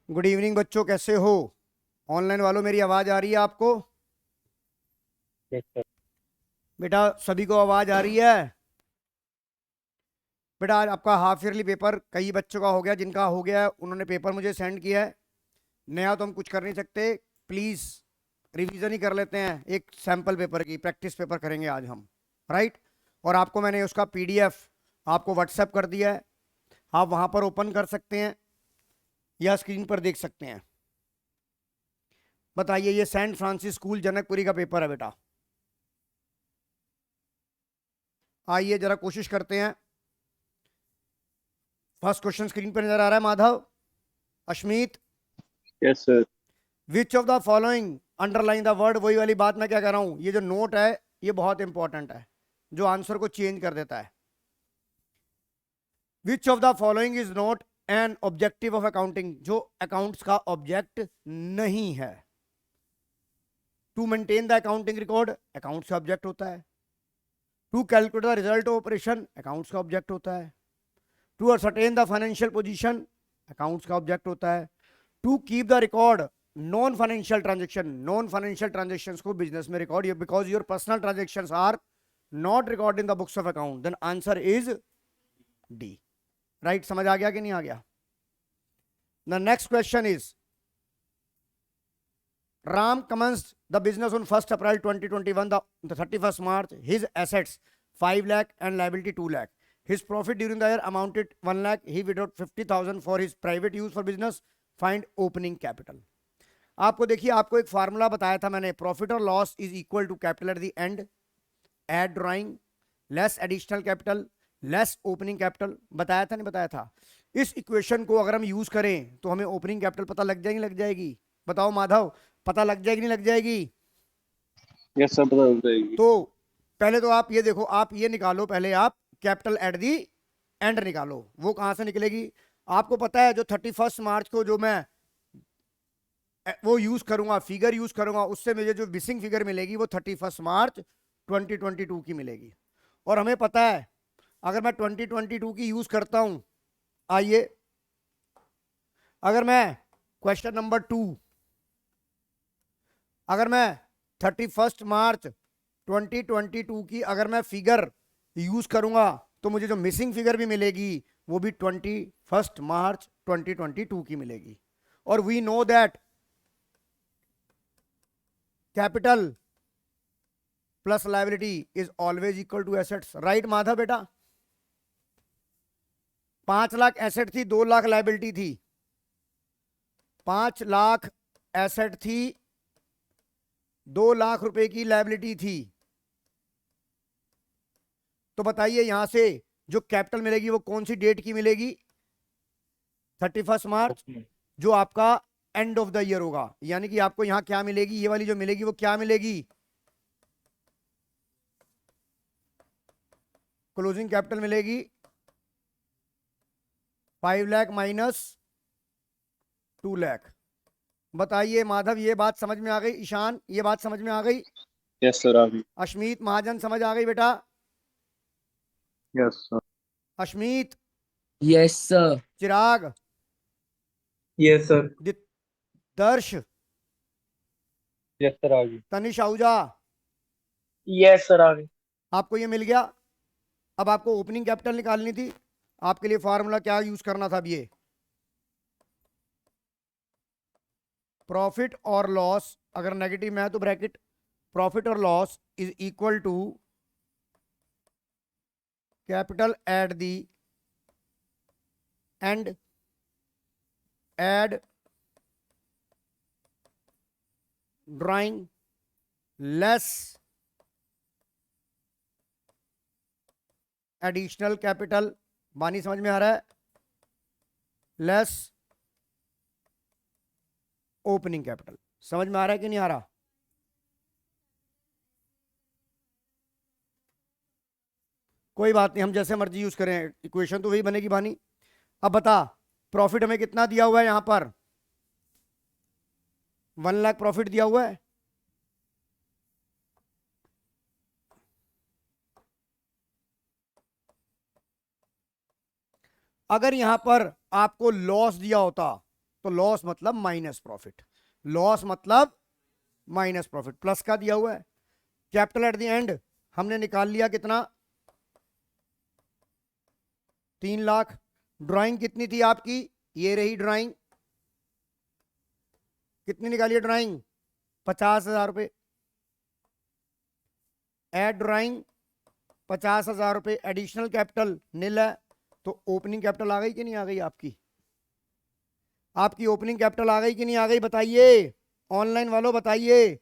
Good evening बच्चों, कैसे हो? ऑनलाइन वालों, मेरी आवाज आ रही है आपको? Yes sir. बेटा सभी को आवाज आ रही है? बेटा आज आपका हाफ ईयरली पेपर कई बच्चों का हो गया, जिनका हो गया है उन्होंने पेपर मुझे सेंड किया है। नया तो हम कुछ कर नहीं सकते, प्लीज रिवीजन ही कर लेते हैं। एक सैंपल पेपर की प्रैक्टिस पेपर करेंगे आज हम, राइट? और आपको मैंने उसका पीडीएफ आपको व्हाट्सएप कर दिया है, आप वहां पर ओपन कर सकते हैं या स्क्रीन पर देख सकते हैं। बताइए, ये सेंट फ्रांसिस स्कूल जनकपुरी का पेपर है बेटा। आइए जरा कोशिश करते हैं। फर्स्ट क्वेश्चन स्क्रीन पर नजर आ रहा है Madhav, Ashmeet. Yes sir. Which of the following, underline the word, वही वाली बात मैं क्या कर रहा हूं, ये जो नोट है ये बहुत इंपॉर्टेंट है, जो आंसर को चेंज कर देता है। Which of the following is not an objective of accounting, जो अकाउंट्स का ऑब्जेक्ट नहीं है। To maintain the accounting record, accounts का ऑब्जेक्ट होता है। To calculate the result of operation, accounts का ऑब्जेक्ट होता है। To ascertain the financial position, accounts का ऑब्जेक्ट होता है। To keep the record non financial transaction, non financial transaction को बिजनेस में record, because your personal transaction are not record in the books of account, then answer is D. Right? समझ आ गया कि नहीं आ गया? The next question is, Ram commenced the business on 1st April 2021, the 31st March. His assets 5 lakh and liability 2 lakh. His profit during the year amounted 1 lakh. He withdrew 50,000 for his private use for business. Find opening capital. आपको देखिए, आपको एक formula बताया था मैंने, profit और loss is equal to capital at the end, add drawing, less additional capital, less opening capital. बताया था नहीं बताया था? इस इक्वेशन को अगर हम यूज करें तो हमें ओपनिंग कैपिटल पता लग जाएगी, लग जाएगी? बताओ माधव, पता लग जाएगी नहीं लग जाएगी? यस सर, पता लग जाएगी। तो पहले तो आप ये देखो, आप ये निकालो, पहले आप कैपिटल एट दी एंड निकालो। वो कहां से निकलेगी? आपको पता है जो 31 मार्च को जो मैं वो यूज करूंगा, फिगर यूज करूंगा, उससे मुझे जो मिसिंग फिगर मिलेगी वो 31 मार्च 2022 की मिलेगी। और हमें पता है अगर मैं 2022 की यूज करता हूं, आइए अगर मैं क्वेश्चन नंबर 2, अगर मैं 31 मार्च 2022 की अगर मैं फिगर यूज करूंगा तो मुझे जो मिसिंग फिगर भी मिलेगी वो भी 21 मार्च 2022 की मिलेगी। और we know that capital plus liability is always equal to assets. Right Madhav बेटा? 5 लाख एसेट थी, 2 लाख लायबिलिटी थी। 5 लाख एसेट थी, 2 लाख रुपए की लायबिलिटी थी। तो बताइए यहां से जो कैपिटल मिलेगी वो कौन सी डेट की मिलेगी? 31 मार्च, जो आपका एंड ऑफ द ईयर होगा। यानी कि आपको यहां क्या मिलेगी, ये वाली जो मिलेगी वो क्या मिलेगी? क्लोजिंग कैपिटल मिलेगी 5 लाख माइनस 2 लाख। बताइए माधव, ये बात समझ में आ गई? ईशान, ये बात समझ में आ गई? यस सर, आ गई। अश्मीत महाजन, समझ आ गई बेटा? Yes sir. Ashmeet, yes sir. Chirag, yes sir. Darsh, yes sir, आ गई। तनिष आहूजा, यस सर, आ गई। आपको ये मिल गया। अब आपको ओपनिंग कैपिटल निकालनी थी, आपके लिए फॉर्मूला क्या यूज करना था? अब ये प्रॉफिट और लॉस, अगर नेगेटिव में है तो ब्रैकेट, प्रॉफिट और loss is equal to capital at the end, add drawing, less additional capital. Bani समझ में आ रहा है? Less opening capital. समझ में आ रहा है कि नहीं आ रहा? कोई बात नहीं, हम जैसे मर्जी यूज करें, इक्वेशन तो वही बनेगी बानी। अब बता, प्रॉफिट हमें कितना दिया हुआ है यहां पर? 1 लाख प्रॉफिट दिया हुआ है। अगर यहां पर आपको लॉस दिया होता तो लॉस मतलब माइनस प्रॉफिट, लॉस मतलब माइनस प्रॉफिट, प्लस का दिया हुआ है। कैपिटल एट द एंड हमने निकाल लिया कितना, 3 लाख। ड्राइंग कितनी थी आपकी, ये रही ड्राइंग, कितनी निकाली है ड्राइंग, 50,000 रुपये। एड ड्राइंग 50,000 रुपये, एडिशनल कैपिटल नील है, तो ओपनिंग कैपिटल आ गई कि नहीं आ गई आपकी, आपकी ओपनिंग कैपिटल आ गई कि नहीं आ गई, बताइए ऑनलाइन वालों, बताइए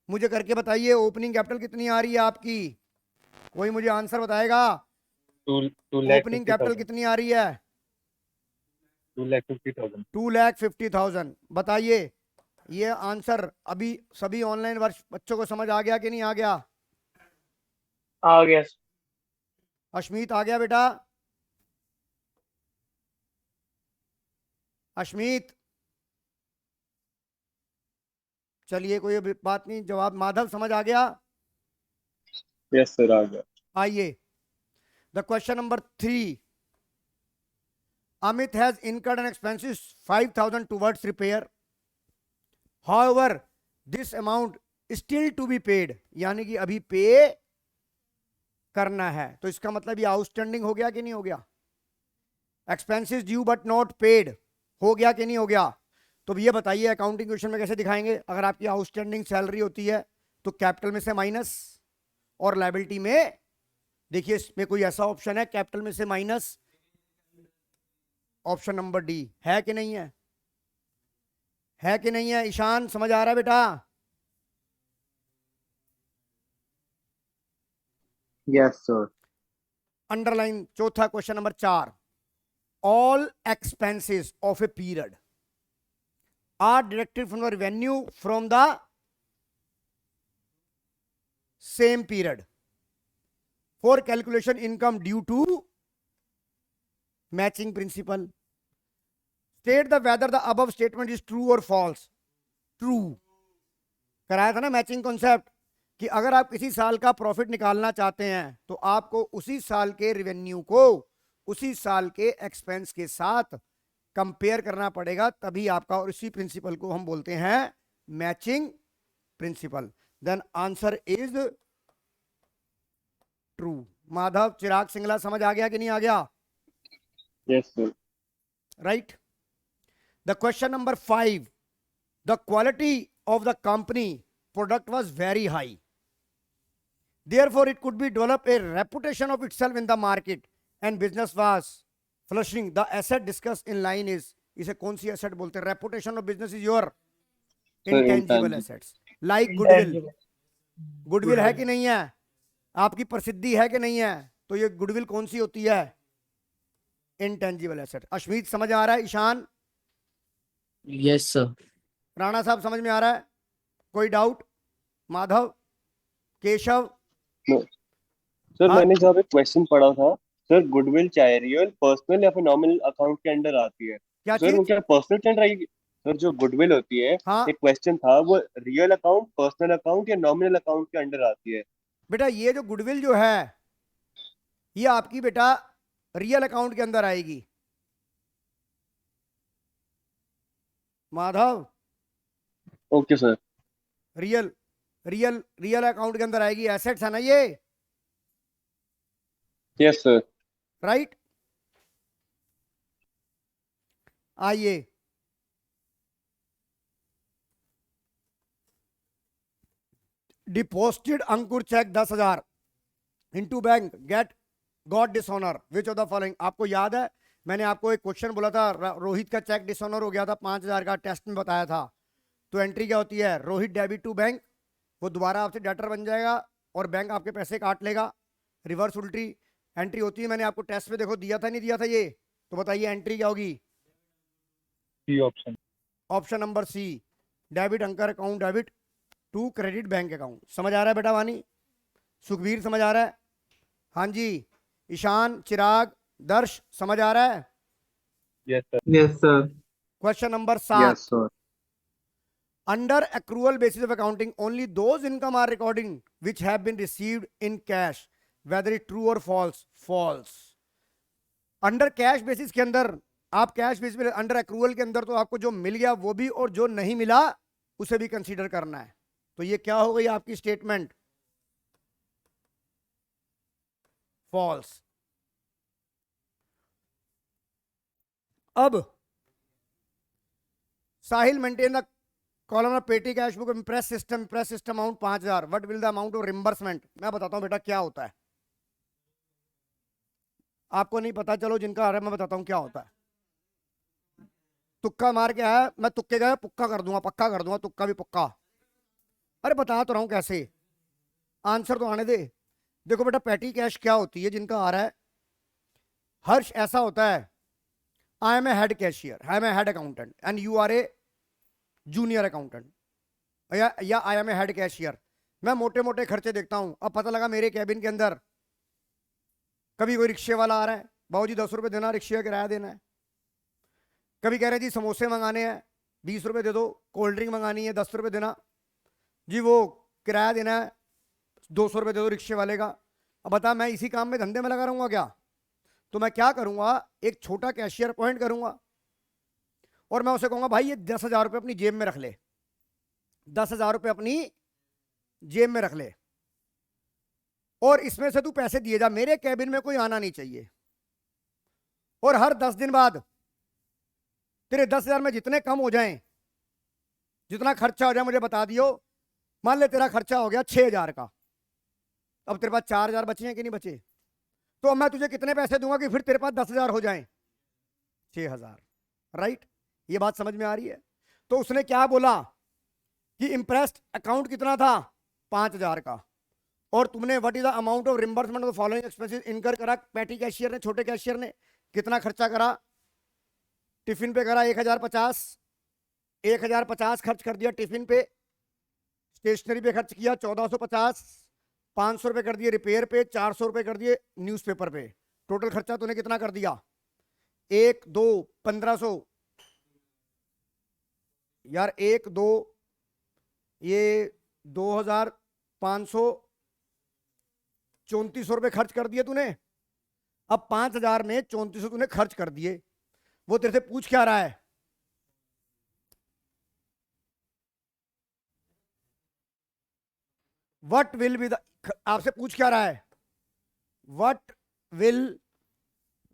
मुझे करके बताइए, ओपनिंग कैपिटल कितनी आ रही है आपकी, कोई मुझे आंसर बताएगा। 2 ओपनिंग कैपिटल कितनी आ रही है, 2,50,000। 2,50,000। बताइए ये आंसर अभी सभी ऑनलाइन वर्ष बच्चों को समझ आ गया कि नहीं आ गया। आ गया सर। अश्मीत आ गया बेटा, अश्मीत, चलिए कोई बात नहीं, जवाब माधव समझ आ गया। यस सर, आ गया। आइए the question number 3, Amit has incurred an expenses 5,000 towards repair. However, this amount is still to be paid. यानी कि अभी पे करना है, तो इसका मतलब ये आउटस्टैंडिंग हो गया कि नहीं हो गया। Expenses due but not paid हो गया कि नहीं हो गया। तो ये बताइए अकाउंटिंग क्वेश्चन में कैसे दिखाएंगे। अगर आपकी आउटस्टैंडिंग सैलरी होती है तो कैपिटल में से माइनस, और लायबिलिटी में देखिए इसमें कोई ऐसा ऑप्शन है कैपिटल में से माइनस, ऑप्शन नंबर डी है कि नहीं है कि नहीं है। ईशान समझ आ रहा है बेटा, यस सर। अंडरलाइन। चौथा question number 4, all expenses of a period are deducted from the revenue from the same period for calculation income due to matching principle. State the whether the above statement is true और false. True कराया था ना matching concept, कि अगर आप किसी साल का प्रॉफिट निकालना चाहते हैं तो आपको उसी साल के रेवेन्यू को उसी साल के एक्सपेंस के साथ कंपेयर करना पड़ेगा, तभी आपका, और इसी प्रिंसिपल को हम बोलते हैं matching principle. Then answer is true. Madhav, Chirag, Singla समझ आ गया कि नहीं आ गया। Yes sir. Right. The question number 5, the quality of the company product was very high, therefore it could be develop a reputation of itself in the market and business was flourishing. The asset discussed in line is, इसे कौन सी asset बोलते हैं। Reputation of business is your intangible assets, like goodwill. Goodwill है कि नहीं है, आपकी प्रसिद्धि है कि नहीं है, तो ये गुडविल कौन सी होती है, इंटेंजिबल एसेट। अश्मीत समझ आ रहा है। Ishan, yes sir. राणा साहब समझ में आ रहा है, कोई डाउट। माधव, केशव। सर हाँ? मैंने जब एक क्वेश्चन पढ़ा था, सर गुडविल चाहे रियल, पर्सनल या फिर नॉमिनल अकाउंट के अंडर आती है, क्या सर वो चीज। क्या पर्सनल के अंडर आएगी? सर जो गुडविल होती है, हाँ एक क्वेश्चन था, वो रियल अकाउंट, पर्सनल अकाउंट या नॉमिनल अकाउंट के अंडर आती है? बेटा, ये जो गुडविल जो है ये आपकी बेटा रियल अकाउंट के अंदर आएगी। Madhav, okay sir. Real real real account के अंदर आएगी, एसेट्स है ना ये, यस सर। राइट। आइए deposited Ankur cheque 10,000 into bank get got dishonour which of the following. आपको याद है मैंने आपको एक क्वेश्चन बोला था, रोहित का चेक डिसऑनर हो गया था 5,000 का, टेस्ट में बताया था। तो एंट्री क्या होती है, रोहित डेबिट टू बैंक, वो दोबारा आपसे डेटर बन जाएगा और बैंक आपके पैसे काट लेगा। रिवर्स उल्टी एंट्री होती है, मैंने आपको टेस्ट में देखो दिया था नहीं दिया था ये, तो बताइए एंट्री क्या होगी। C option. Option number C, debit Ankur account debit to credit bank account. समझ आ रहा है बेटा वानी, सुखबीर समझ आ रहा है, हाँ जी। ईशान, चिराग, दर्श समझ आ रहा है। Yes sir. Yes sir. Question number 7, yes sir. under accrual basis of accounting only those income are recording which have been received in cash, whether it true or false। false। Under cash basis के अंदर, आप cash basis में under accrual के अंदर तो आपको जो मिल गया वो भी और जो नहीं मिला उसे भी कंसीडर करना है। तो ये क्या हो गई आपकी स्टेटमेंट? फॉल्स। अब Sahil maintain the column of petty cash book imprest system amount 5000, what will the amount of reimbursement? मैं बताता हूं बेटा क्या होता है, आपको नहीं पता, चलो जिनका आ रहा है मैं बताता हूं क्या होता है। तुक्का मार के आया, मैं तुक्के गया पुक्का कर दूंगा, पक्का कर दूंगा, तुक्का भी पक्का। अरे बता तो रहा हूं कैसे, आंसर तो आने दे। देखो बेटा पेटी कैश क्या होती है, जिनका आ रहा है, हर्ष ऐसा होता है, I am a head cashier, I am a head accountant and you are a junior accountant, या I am a head cashier. मैं मोटे मोटे खर्चे देखता हूं, अब पता लगा मेरे कैबिन के अंदर कभी कोई रिक्शे वाला आ रहा है, बाबू जी 10 रुपए देना, रिक्शे का किराया देना है। कभी कह रहे जी समोसे मंगाने हैं, 20 रुपए दे दो। कोल्ड ड्रिंक मंगानी है, 10 रुपए देना जी, वो किराया देना है, 200 रुपए दे दो रिक्शे वाले का। अब बता मैं इसी काम में धंधे में लगा रहूंगा क्या? तो मैं क्या करूंगा, एक छोटा कैशियर अपॉइंट करूंगा और मैं उसे कहूंगा भाई ये 10,000 रुपये अपनी जेब में रख ले, 10,000 रुपये अपनी जेब में रख ले और इसमें से तू पैसे दिए जा, मेरे कैबिन में कोई आना नहीं चाहिए। और हर 10 दिन बाद तेरे 10,000 में जितने कम हो जाएं, जितना खर्चा हो जाए मुझे बता दियो। मान ले तेरा खर्चा हो गया 6,000 का, अब तेरे पास 4,000 बचे हैं कि नहीं बचे? तो अब मैं तुझे कितने पैसे दूंगा कि फिर तेरे पास 10,000 हो जाएं? 6,000। राइट, ये बात समझ में आ रही है? तो उसने क्या बोला कि इंप्रेस्ड अकाउंट कितना था, 5,000 का, और तुमने what is the amount of reimbursement of following expenses इनकर करा। पेटी कैशियर ने, छोटे कैशियर ने कितना खर्चा करा? टिफिन पे करा 1,050, 1,050 खर्च कर दिया टिफिन पे। स्टेशनरी पे खर्च किया 1,450, 500 रुपए कर दिए रिपेयर पे, 400 रुपए कर दिए न्यूज़पेपर पे। टोटल खर्चा तूने कितना कर दिया? 1 2 1,500 यार, 1 2 ये 2,500, 3,400 रुपए खर्च कर दिए तूने। अब 5,000 में 3,400 तूने खर्च कर दिए, वो तेरे से पूछ क्या रहा है? व्हाट विल बी द, आपसे पूछ क्या रहा है? What will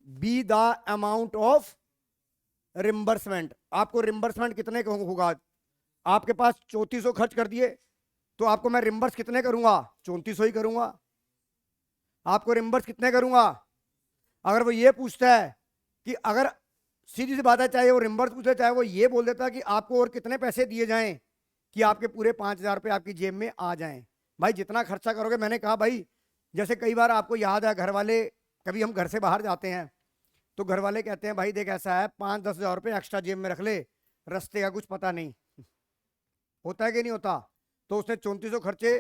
be the amount of reimbursement? आपको रिम्बर्समेंट कितने का होगा? आपके पास 3,400 खर्च कर दिए, तो आपको मैं रिम्बर्स कितने करूंगा? 3,400 ही करूंगा। आपको रिम्बर्स कितने करूंगा? अगर वो ये पूछता है कि, अगर सीधी सी बात है, चाहे वो रिम्बर्स पूछे चाहे वो ये बोल देता कि आपको और कितने पैसे दिए जाएं कि आपके पूरे 5,000 रुपये आपकी जेब में आ जाएं, भाई जितना खर्चा करोगे। मैंने कहा भाई, जैसे कई बार आपको याद है, घर वाले, कभी हम घर से बाहर जाते हैं तो घर वाले कहते हैं भाई देख ऐसा है, 5-10 हजार रुपये एक्स्ट्रा जेब में रख ले, रास्ते का कुछ पता नहीं। होता है कि नहीं होता? तो उसने 3,400 खर्चे,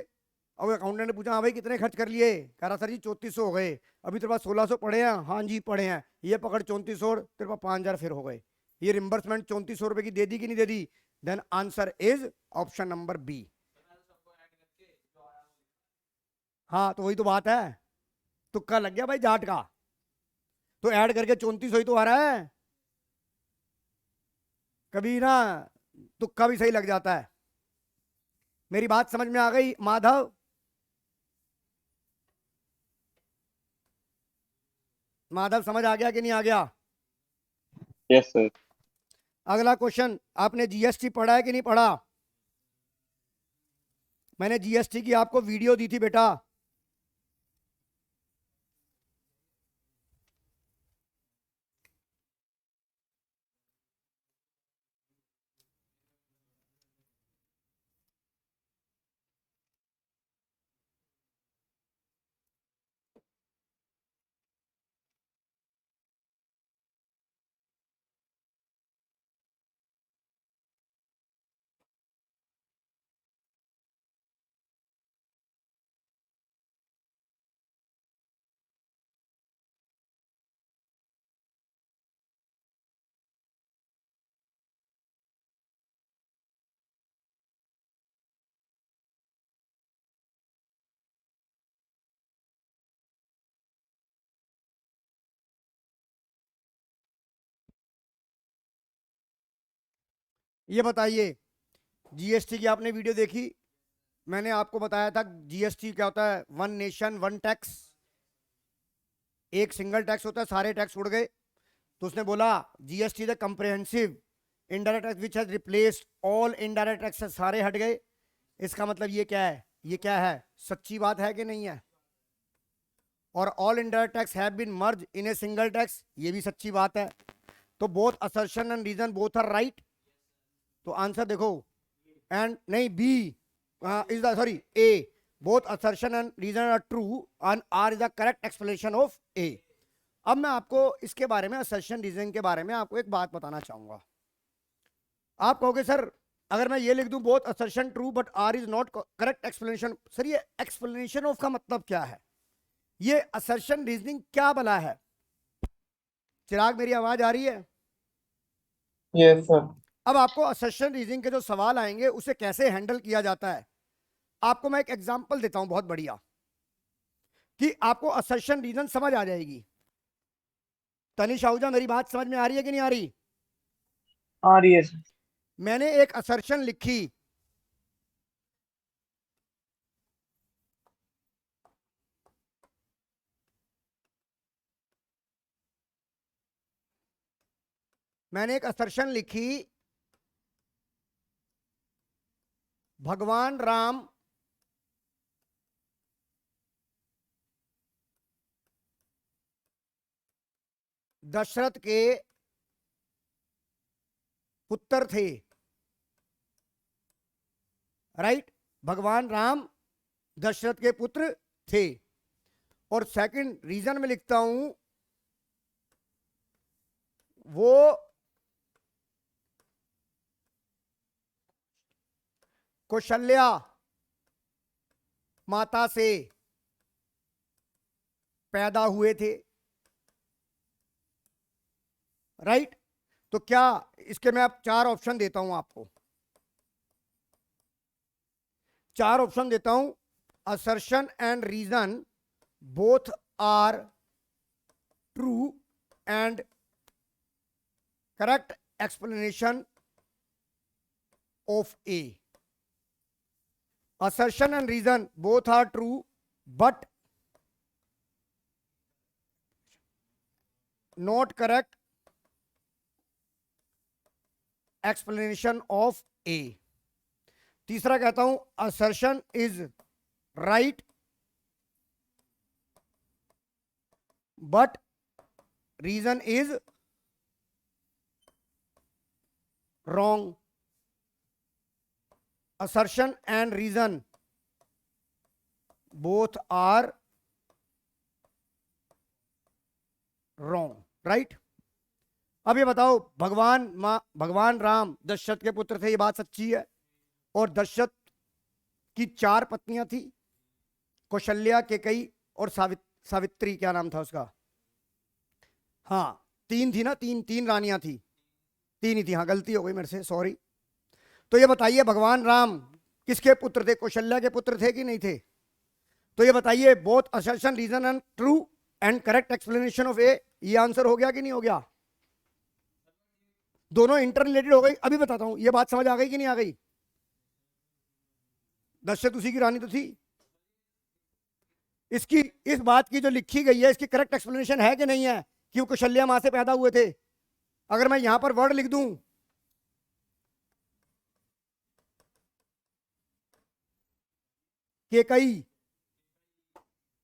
और अकाउंटेंट ने पूछा हाँ भाई कितने खर्च कर लिए? कह रहा सर जी 3,400 हो गए। अभी तेरे पास 1,600 पड़े हैं? हाँ जी पड़े हैं। ये पकड़ 3,400 और तेरे पास 5,000 फिर हो गए। ये रिम्बर्समेंट 3,400 रुपए की दे दी कि नहीं दे दी? Then answer is option number B. हाँ तो वही तो बात है, तुक्का लग गया भाई जाट का, तो ऐड करके 3,400 ही तो आ रहा है। कभी ना तुक्का भी सही लग जाता है। मेरी बात समझ में आ गई माधव? माधव समझ आ गया कि नहीं आ गया? Yes sir. अगला क्वेश्चन, आपने जीएसटी पढ़ा है कि नहीं पढ़ा? मैंने जीएसटी की आपको वीडियो दी थी बेटा। ये बताइए, जीएसटी की आपने वीडियो देखी? मैंने आपको बताया था जीएसटी क्या होता है, वन नेशन वन टैक्स, एक सिंगल टैक्स होता है, सारे टैक्स उड़ गए। तो उसने बोला GST the comprehensive indirect tax which has replaced all indirect taxes, सारे हट गए। इसका मतलब ये क्या है, ये क्या है, सच्ची बात है कि नहीं है? और all indirect tax have been merge in a single tax, ये भी सच्ची बात है। तो both assertion and reason both are right. तो आंसर देखो, एंड नहीं B is the sorry A, both assertion and reason are true and R is the correct explanation of A. अब मैं आपको इसके बारे में, असर्शन रीजन के बारे में आपको एक बात बताना चाहूंगा। आप कहोगे सर अगर मैं ये लिख दूं both assertion true but R is not correct explanation, sir ये एक्सप्लेनेशन ऑफ का मतलब क्या है, ये असर्शन रीजनिंग क्या भला है? चिराग मेरी आवाज आ रही है? Yes sir. अब आपको असर्शन रीजनिंग के जो सवाल आएंगे उसे कैसे हैंडल किया जाता है, आपको मैं एक एग्जांपल देता हूं बहुत बढ़िया, कि आपको असर्शन रीजन समझ आ जाएगी। तनिष आहूजा मेरी बात समझ में आ रही है कि नहीं आ रही? आ रही है सर। मैंने एक असर्शन लिखी, मैंने एक असर्शन लिखी, भगवान राम दशरथ के पुत्र थे, राइट? भगवान राम दशरथ के पुत्र थे। और सेकंड रीजन में लिखता हूं वो कौशल्या माता से पैदा हुए थे, राइट? तो क्या इसके मैं अब 4 ऑप्शन देता हूं आपको, 4 ऑप्शन देता हूं। Assertion and reason both are true and correct explanation of A. assertion and reason both are true but not correct explanation of A। तीसरा कहता हूं assertion is right but reason is wrong। assertion and reason both are wrong, right? अब ये बताओ, भगवान राम दशरथ के पुत्र थे, ये बात सच्ची है। और दशरथ की 4 पत्नियां थी, कौशल्या, केकई और सावित्री, क्या नाम था उसका, हाँ 3 थी ना, 3 रानियां थी, 3 ही थी, हाँ गलती हो गई मेरे से, सॉरी। तो ये बताइए भगवान राम किसके पुत्र थे, कौशल्या के पुत्र थे कि नहीं थे? तो ये बताइए both assertion reason and true and correct explanation of A, ये आंसर हो गया कि नहीं हो गया? दोनों इंटर रिलेटेड हो गई। अभी बताता हूं, ये बात समझ आ गई कि नहीं आ गई? दशरथ उसी की रानी तो थी। इसकी, इस बात की जो लिखी गई है, इसकी करेक्ट एक्सप्लेनेशन है कि नहीं है कि वो कौशल्या मां से पैदा हुए थे? अगर मैं यहां पर वर्ड लिख दूं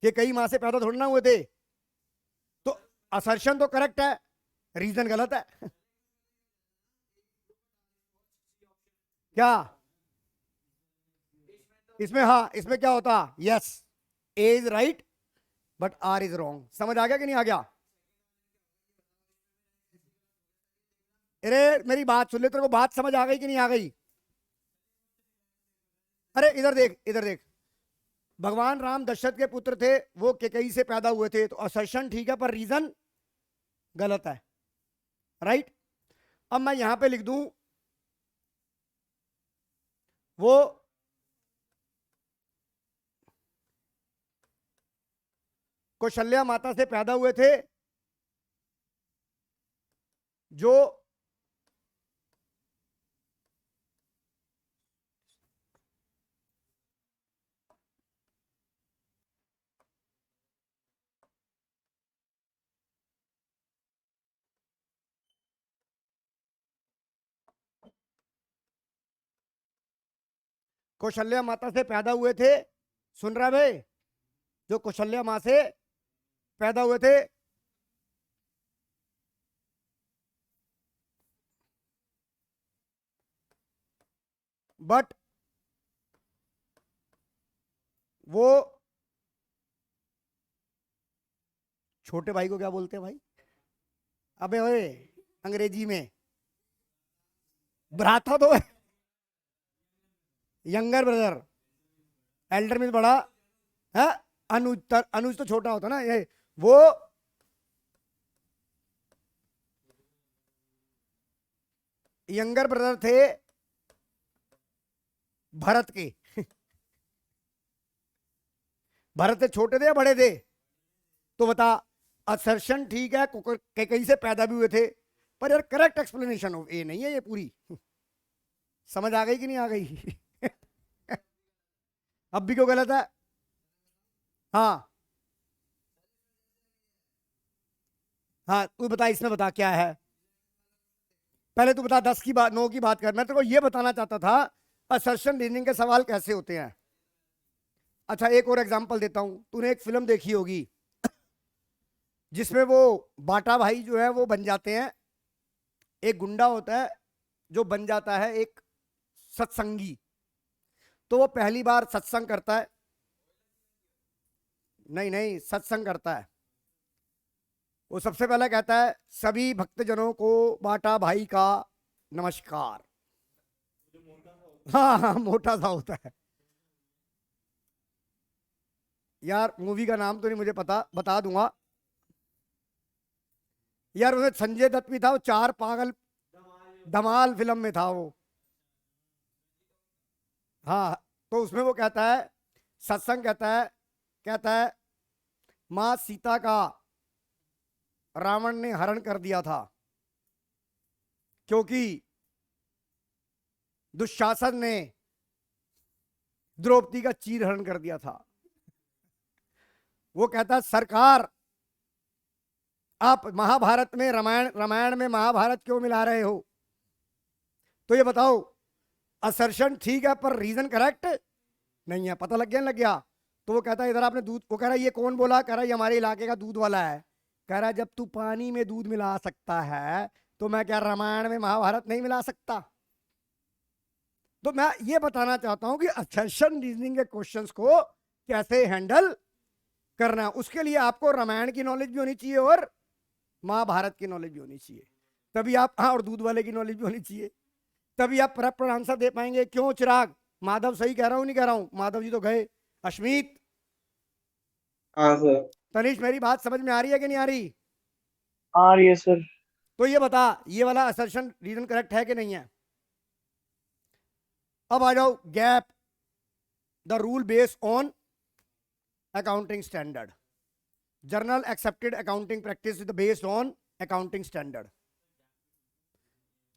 केकई मां से पैदा थोड़ा ना हुए थे, तो असर्शन तो करेक्ट है, रीजन गलत है। क्या इसमें, हाँ इसमें क्या होता, yes A is right but R is wrong. समझ आ गया कि नहीं आ गया? अरे मेरी बात सुन ले, तेरे को बात समझ आ गई कि नहीं आ गई? अरे इधर देख, इधर देख, भगवान राम दशरथ के पुत्र थे, वो केकई से पैदा हुए थे, तो असर्शन ठीक है पर रीजन गलत है, राइट? अब मैं यहां पे लिख दूं वो कौशल्या माता से पैदा हुए थे जो कौशल्या माता से पैदा हुए थे, सुन रहा भाई, जो कौशल्या माँ से पैदा हुए थे, बट वो छोटे भाई को क्या बोलते हैं भाई? अबे ओए, अंग्रेजी में भ्राता तो है, यंगर ब्रदर, एल्डर मीन्स बड़ा है, अनुज अनुज तो छोटा होता ना, ये वो यंगर ब्रदर थे भरत के। भरत से छोटे थे या बड़े थे? तो बता, असर्शन ठीक है, कहीं से पैदा भी हुए थे, पर यार करेक्ट एक्सप्लेनेशन ऑफ ए नहीं है ये पूरी। समझ आ गई कि नहीं आ गई? अब भी क्यों गलत है? हाँ हाँ, तू बता, इसमें बता क्या है। पहले तू बता, 10 की बात, 9 की बात कर। मैं तेरे को ये बताना चाहता था असर्शन रीजनिंग के सवाल कैसे होते हैं। अच्छा, एक और एग्जांपल देता हूं। तूने एक फिल्म देखी होगी जिसमें वो बाटा भाई जो है वो बन जाते हैं, एक गुंडा होता है जो बन जाता है एक सत्संगी। तो वो पहली बार सत्संग करता है, नहीं नहीं, सत्संग करता है। वो सबसे पहले कहता है, सभी भक्तजनों को बाटा भाई का नमस्कार। हाँ हाँ, मोटा सा होता है यार, मूवी का नाम तो नहीं मुझे पता, बता दूंगा यार। उसमें संजय दत्त भी था, वो 4 पागल, धमाल फिल्म में था वो। हाँ, तो उसमें वो कहता है, सत्संग कहता है मां सीता का रावण ने हरण कर दिया था क्योंकि दुशासन ने द्रौपदी का चीर हरण कर दिया था। वो कहता, सरकार आप महाभारत में रामायण में महाभारत क्यों मिला रहे हो? तो ये बताओ, असर्शन ठीक है पर रीजन करेक्ट नहीं है। पता लग गया। तो वो कहता है, इधर आपने दूध, वो कह रहा है ये कौन बोला? कह रहा है ये हमारे इलाके का दूध वाला है। कह रहा है जब तू पानी में दूध मिला सकता है तो मैं क्या रामायण में महाभारत नहीं मिला सकता? तो मैं ये बताना चाहता हूं कि असर्शन रीजनिंग के क्वेश्चंस को कैसे हैंडल करना है। उसके लिए आपको रामायण की नॉलेज भी होनी चाहिए और महाभारत की नॉलेज भी होनी चाहिए, तभी आप, हाँ, और दूध वाले की नॉलेज भी होनी चाहिए, तभी आप प्रॉपर आंसर दे पाएंगे। क्यों चिराग? माधव सही कह रहा हूं नहीं कह रहा हूं? माधव जी तो गए। अश्मीत, हाँ सर। तनिष, मेरी बात समझ में आ रही है कि नहीं आ रही? आ रही है सर। तो ये बता, ये वाला असर्शन रीजन करेक्ट है कि नहीं है? अब आ जाओ, gap, the rule based on accounting standard, journal accepted accounting practice is based on accounting standard,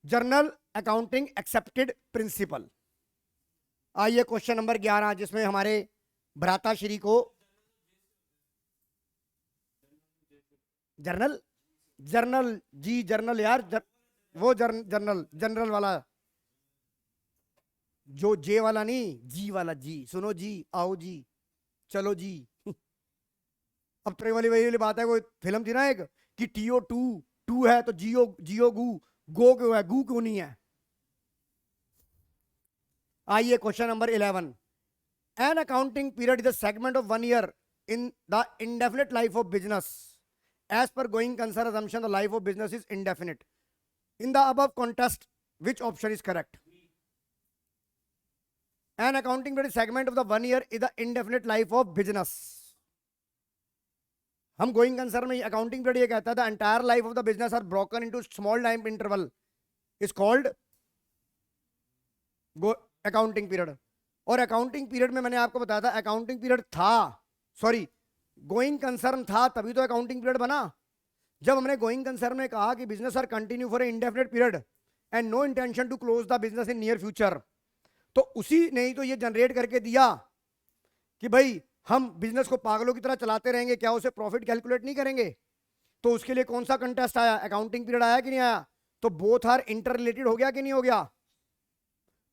journal accounting accepted principal. आइए क्वेश्चन नंबर 11, जिसमें हमारे भ्राताश्री को जर्नल जी, जर्नल यार, वो जनरल वाला, जो जे वाला नहीं, जी वाला, जी, सुनो जी, आओ जी, चलो जी। अब ट्रे वाली वही वाली बात है, कोई फिल्म थी ना एक, कि टीओ टू है तो जियो गो क्यों है, गू क्यों नहीं है? आइए question number 11, an accounting period is the segment of 1 year in the indefinite life of business. As per going concern assumption, the life of business is indefinite. In the above context, which option is correct? An accounting period segment of the 1 year is the indefinite life of business. हम going concern में accounting period ये कहता है, the entire life of the business are broken into small time interval is called accounting period. और accounting period में मैंने आपको बताया था, अकाउंटिंग पीरियड था, सॉरी, गोइंग कंसर्न था तभी तो अकाउंटिंग पीरियड बना। जब हमने गोइंग कंसर्न में कहा कि business are continue for a indefinite period and no intention to close the business in near future, तो उसी ने ही तो ये जनरेट करके दिया कि भाई हम बिजनेस को पागलों की तरह चलाते रहेंगे, क्या उसे प्रॉफिट कैलकुलेट नहीं करेंगे? तो उसके लिए कौन सा कंटेस्ट आया? अकाउंटिंग पीरियड आया कि नहीं आया? तो बोथ आर इंटर रिलेटेड हो गया कि नहीं हो गया?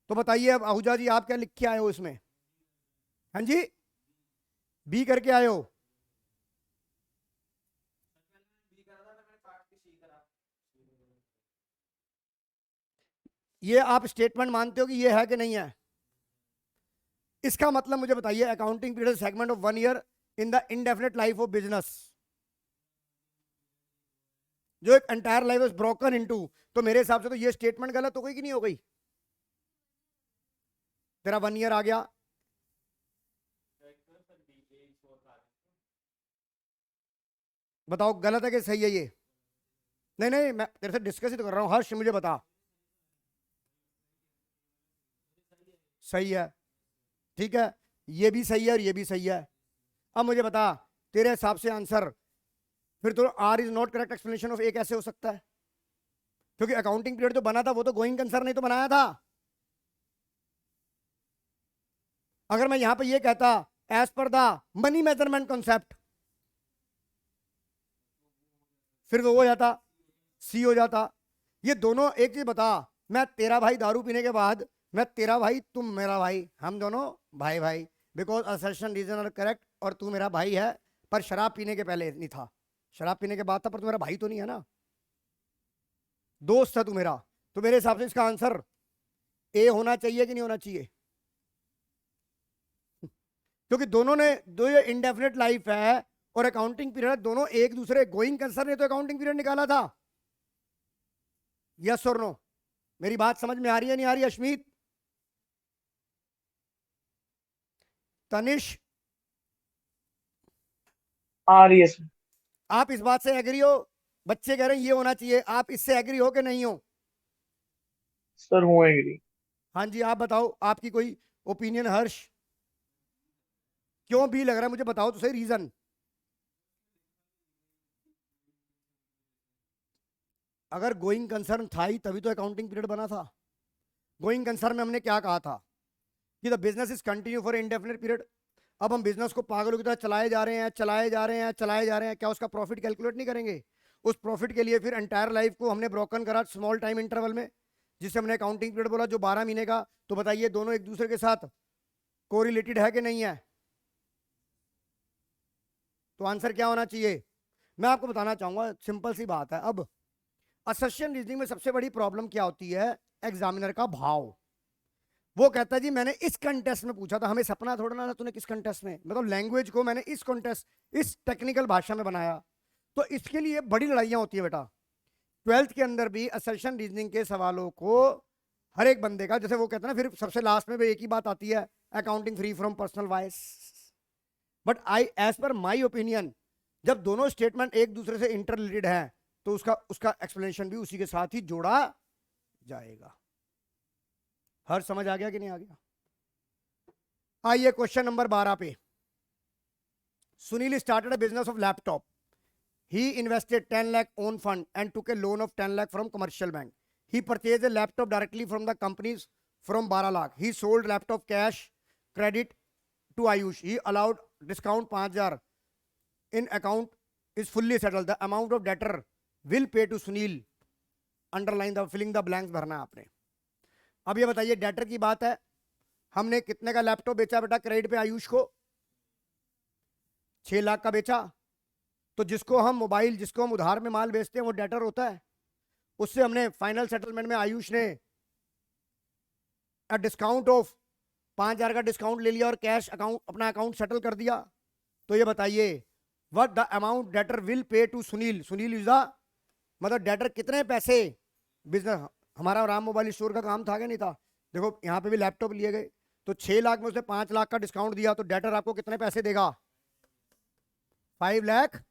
तो बताइए अब आहूजा जी आप क्या लिख के आए हो इसमें? हाँ जी, बी करके आए हो? ये आप स्टेटमेंट मानते हो कि ये है कि नहीं है? इसका मतलब मुझे बताइए, accounting period segment of 1 year in the indefinite life of business, जो एक entire life is broken into, तो मेरे हिसाब से तो ये स्टेटमेंट गलत हो गई कि नहीं हो गई? तेरा 1 ईयर आ गया, बताओ गलत है कि सही है ये? नहीं नहीं, मैं तेरे से डिस्कस ही तो कर रहा हूं हर्ष, मुझे बता। सही है, ठीक है, ये भी सही है और ये भी सही है। अब मुझे बता, तेरे हिसाब से आंसर फिर तो R is not correct explanation of A कैसे हो सकता है? क्योंकि अकाउंटिंग पीरियड जो बना था वो तो गोइंग कंसर्न नहीं तो बनाया था। अगर मैं यहां पे ये कहता as per the money measurement concept, फिर वो हो जाता, सी हो जाता। ये दोनों, एक चीज बता, मैं तेरा भाई दारू पीने के बाद, मैं तेरा भाई तुम मेरा भाई, हम दोनों भाई भाई, because assertion reason are correct, और तू मेरा भाई है, पर शराब पीने के पहले नहीं था, शराब पीने के बाद था, पर तू मेरा भाई तो नहीं है ना, दोस्त है तू मेरा। तो मेरे हिसाब से इसका आंसर ए होना चाहिए कि नहीं होना चाहिए? क्योंकि दोनों ने, दो ये इंडेफिनेट लाइफ है और अकाउंटिंग पीरियड, दोनों एक दूसरे गोइंग कंसर्न ने तो अकाउंटिंग पीरियड निकाला था। यस और नो? मेरी बात समझ में आ रही है नहीं आ रही? अश्मीत, तनिष, आ रही है सर। आप इस बात से एग्री हो? बच्चे कह रहे हैं ये होना चाहिए, आप इससे एग्री हो कि नहीं हो? सर हूँ एग्री। हाँ जी, आप बताओ आपकी कोई ओपिनियन हर्ष? क्यों भी लग रहा है मुझे, बताओ तो सही रीजन। अगर गोइंग कंसर्न था ही तभी तो अकाउंटिंग पीरियड बना था। गोइंग कंसर्न में हमने क्या कहा था कि the business is continue for indefinite period. अब हम बिजनेस को पागलों की तरह चलाए जा रहे हैं, चलाए जा रहे हैं, चलाए जा रहे हैं, क्या उसका प्रॉफिट कैलकुलेट नहीं करेंगे? उस प्रॉफिट के लिए फिर एंटायर लाइफ को हमने ब्रोकन करा स्मॉल टाइम इंटरवल में, जिसे हमने अकाउंटिंग पीरियड बोला, जो 12 महीने का। तो बताइए दोनों एक दूसरे के साथ कोरिलेटेड है कि नहीं है? तो आंसर क्या होना चाहिए? मैं आपको बताना चाहूंगा, सिंपल सी बात है। अब असर्शन रीजनिंग में सबसे बड़ी प्रॉब्लम क्या होती है? एग्जामिनर का भाव। वो कहता है जी मैंने इस कंटेस्ट में पूछा था, हमें सपना थोड़ा ना था तूने किस कंटेस्ट में, मतलब लैंग्वेज को मैंने इस कंटेस्ट, इस टेक्निकल भाषा में बनाया। तो इसके लिए बड़ी लड़ाइयां होती है बेटा। 12th के अंदर भी असर्शन रीजनिंग के सवालों को हर एक बंदे का, जैसे वो कहते हैं ना, फिर सबसे लास्ट में भी एक ही बात आती है, accounting free from personal vice. But I, as per my opinion, जब दोनों स्टेटमेंट एक दूसरे से इंटर रिलेटेड है तो उसका उसका एक्सप्लेनेशन भी उसी के साथ ही जोड़ा जाएगा। हर समझ आ गया कि नहीं आ गया? आइए क्वेश्चन नंबर 12 पे। Sunil started a business of laptop. He invested 10 lakh own fund and took a loan of 10 lakh from commercial bank. He purchased a laptop directly from the companies from 12 lakh. He sold laptop cash credit to Ayush. He allowed discount 5,000 in account is fully settled. The amount of debtor will pay to Sunil. Underline the filling the blanks भरना है आपने। अब ये बताइए, debtor की बात है, हमने कितने का लैपटॉप बेचा बेटा क्रेडिट पे आयुष को? 6 लाख का बेचा। तो जिसको हम मोबाइल, जिसको हम उधार में माल बेचते हैं वो डेटर होता है। उससे हमने फाइनल सेटलमेंट में आयुष ने डिस्काउंट ऑफ 5,000 का डिस्काउंट ले लिया और कैश अकाउंट, अपना अकाउंट सेटल कर दिया। तो ये बताइए what the amount debtor will pay to Sunil. Sunil is the, मतलब डेटर कितने पैसे, बिजनेस हमारा राम मोबाइल स्टोर का काम था क्या नहीं था? देखो यहाँ पे भी लैपटॉप लिए गए, तो 6 लाख में उसने 5 लाख का डिस्काउंट दिया, तो डेटर आपको कितने पैसे देगा? 5 लाख।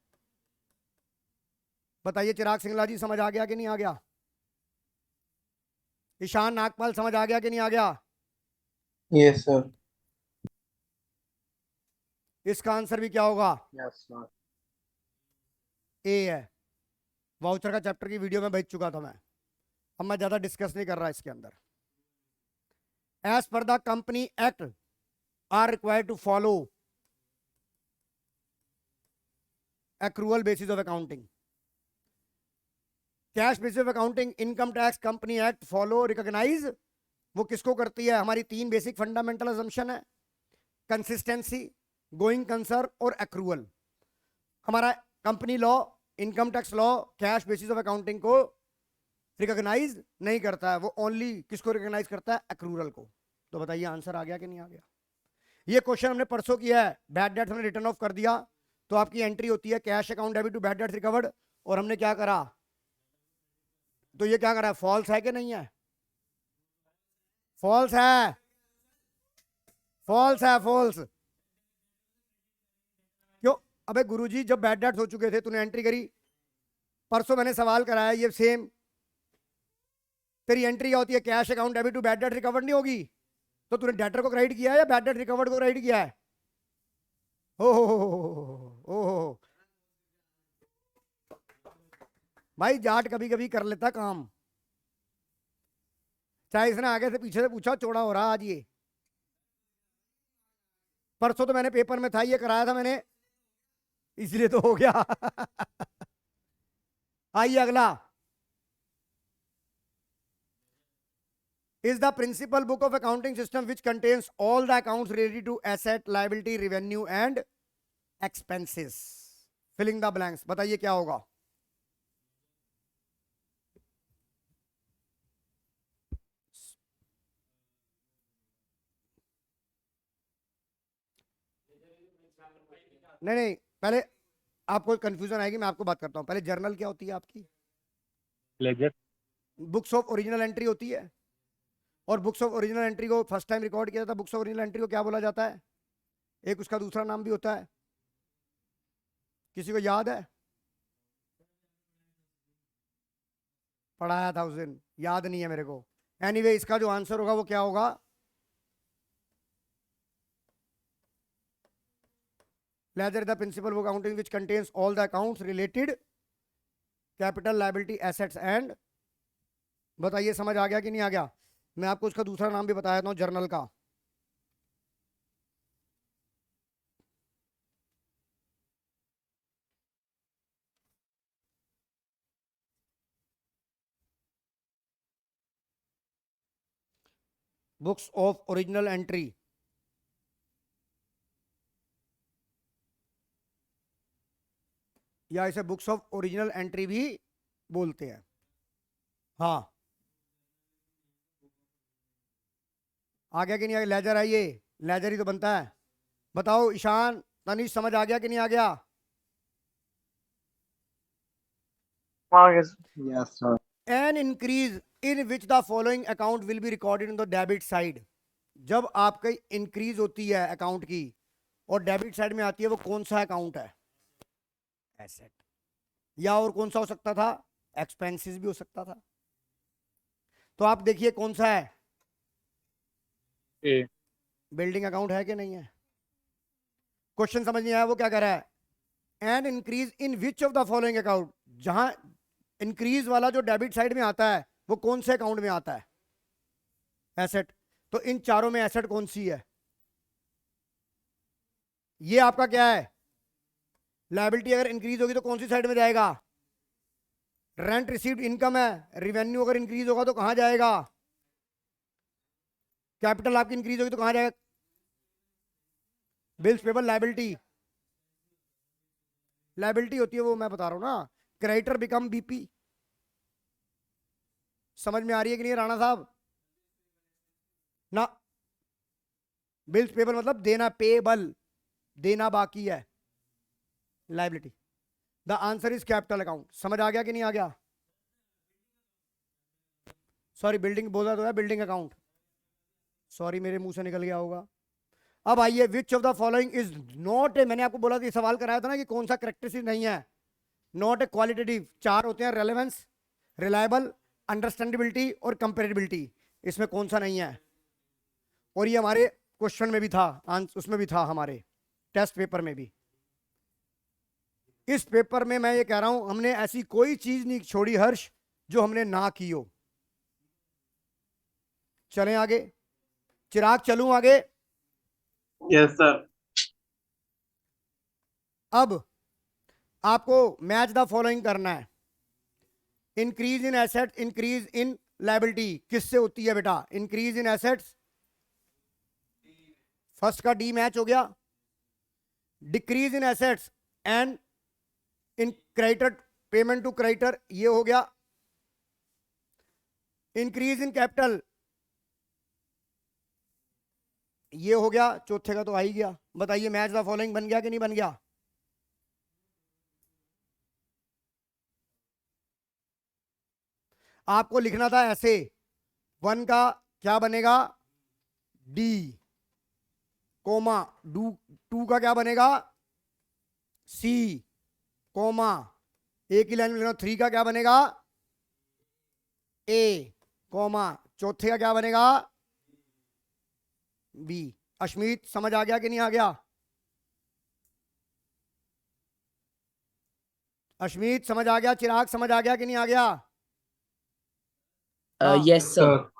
बताइए चिराग सिंगला जी, समझ आ गया कि नहीं आ गया? ईशान नागपाल समझ आ गया कि नहीं आ गया? Yes sir. इसका आंसर भी क्या होगा? Yes sir. ए है। वाउचर का चैप्टर की वीडियो में भेज चुका था मैं, अब मैं ज्यादा डिस्कस नहीं कर रहा इसके अंदर। As per the company act are required to follow accrual basis of accounting, cash basis of accounting, income tax, company act follow, recognize वो किसको करती है? हमारी 3 बेसिक फंडामेंटल असम्पशन है, कंसिस्टेंसी, गोइंग कंसर्न और एक्रूअल। हमारा company law, income tax law cash basis of accounting को recognise नहीं करता है, वो ओनली किसको रिकॉग्नाइज करता है? एक्रूरल को। तो बताइए आंसर आ गया कि नहीं आ गया? ये क्वेश्चन हमने परसों किया है, बैड डेट्स हमने रिटर्न ऑफ कर दिया, तो आपकी एंट्री होती है cash account debit to bad debts recovered, और हमने क्या करा? तो ये क्या करा? फॉल्स है कि नहीं है? फॉल्स है, फॉल्स है, फॉल्स। क्यों? अबे गुरुजी, जब बैड डेट्स हो चुके थे तूने एंट्री करी, परसों मैंने सवाल कराया ये सेम, तेरी एंट्री क्या होती है? Cash account debit to bad debt recovered नहीं होगी? तो तूने डेटर को क्रेडिट किया है या बैड डेट रिकवर्ड को क्रेडिट किया है? हो भाई, जाट कभी कभी कर लेता काम, चाहे इसने आगे से पीछे से पूछा, चौड़ा हो रहा आज ये। परसों तो मैंने पेपर में था, ये कराया था मैंने, इसलिए तो हो गया। आइए अगला। is the principal book of accounting system which contains all the accounts related to asset, liability, revenue and expenses. Filling the blanks. बताइए क्या होगा? नहीं नहीं, पहले आपको कंफ्यूजन आएगी, मैं आपको बात करता हूं। पहले जर्नल क्या होती है आपकी? Ledger. Books of original entry होती है, और बुक्स ऑफ ओरिजिनल एंट्री को फर्स्ट टाइम रिकॉर्ड किया था, बुक्स ऑफ ओरिजिनल एंट्री को क्या बोला जाता है? एक उसका दूसरा नाम भी होता है, किसी को याद है? पढ़ाया था उस दिन, याद नहीं है मेरे को। एनीवे, इसका जो आंसर होगा वो क्या होगा? Ledger the principal book accounting which contains all the accounts related capital, liability, assets and. बताइए समझ आ गया कि नहीं आ गया? मैं आपको उसका दूसरा नाम भी बताया था जर्नल का। बुक्स ऑफ ओरिजिनल एंट्री, या इसे बुक्स ऑफ ओरिजिनल एंट्री भी बोलते हैं। हाँ, आ गया कि नहीं आ गया? लेजर है ये, लेजर ही तो बनता है। बताओ ईशान, तनिष, समझ आ गया कि नहीं आ गया? Yes, sir. An increase in which the following account will be recorded in the debit side. जब आपकी इंक्रीज होती है अकाउंट की और डेबिट साइड में आती है, वो कौन सा अकाउंट है? एसेट। या और कौन सा हो सकता था? एक्सपेंसेस भी हो सकता था। तो आप देखिए कौन सा है? ए। बिल्डिंग अकाउंट है कि नहीं है? क्वेश्चन समझ नहीं आया? वो क्या कर रहा है? An increase in which of the following account, जहां इंक्रीज वाला जो डेबिट साइड में आता है वो कौन से अकाउंट में आता है? एसेट। तो इन चारों में एसेट कौन सी है? ये आपका क्या है? लायबिलिटी अगर इंक्रीज होगी तो कौन सी साइड में जाएगा? रेंट रिसीव्ड इनकम है। रिवेन्यू अगर इंक्रीज होगा तो कहां जाएगा? कैपिटल आपकी इंक्रीज होगी तो कहां जाएगा? बिल्स पेबल लायबिलिटी, लायबिलिटी होती है वो, मैं बता रहा हूं ना, क्रेडिटर बिकम बीपी। समझ में आ रही है कि नहीं राणा साहब? ना, बिल्स पेबल मतलब देना, पेबल देना बाकी है, liability. The answer is capital account. समझ आ गया कि नहीं आ गया? सॉरी, बिल्डिंग बोला तो है, बिल्डिंग अकाउंट, सॉरी मेरे मुंह से निकल गया होगा। अब आइए, विच of the following is not ए, मैंने आपको बोला था, सवाल कराया था ना कि कौन सा करेक्टरिस्टिक नहीं है, नॉट ए क्वालिटेटिव। चार होते हैं, रेलेवेंस, रिलायबल, अंडरस्टैंडेबिलिटी और कंपेरेबिलिटी। इसमें कौन सा नहीं है? और ये हमारे क्वेश्चन में भी था, उसमें भी था, हमारे टेस्ट पेपर में भी। इस पेपर में मैं ये कह रहा हूं, हमने ऐसी कोई चीज नहीं छोड़ी हर्ष जो हमने ना की हो। चलें आगे, चिराग चलूं आगे? Yes, sir. अब आपको मैच द फॉलोइंग करना है। Increase in asset, increase in liability किससे होती है बेटा? इंक्रीज इन एसेट्स, फर्स्ट का डी मैच हो गया, decrease in assets and in creditor, payment to creditor ये हो गया, इंक्रीज इन कैपिटल ये हो गया, चौथे का तो आ ही गया। बताइए मैच द फॉलोइंग बन गया कि नहीं बन गया? आपको लिखना था ऐसे, 1 का क्या बनेगा? डी कोमा, 2 का क्या बनेगा? सी कोमा, एक ही लाइन में लिखना, 3 का क्या बनेगा? ए कोमा, चौथे का क्या बनेगा? बी। अश्मीत समझ आ गया कि नहीं आ गया? अश्मीत समझ आ गया? चिराग समझ आ गया कि नहीं आ गया? हाँ। Yes, sir.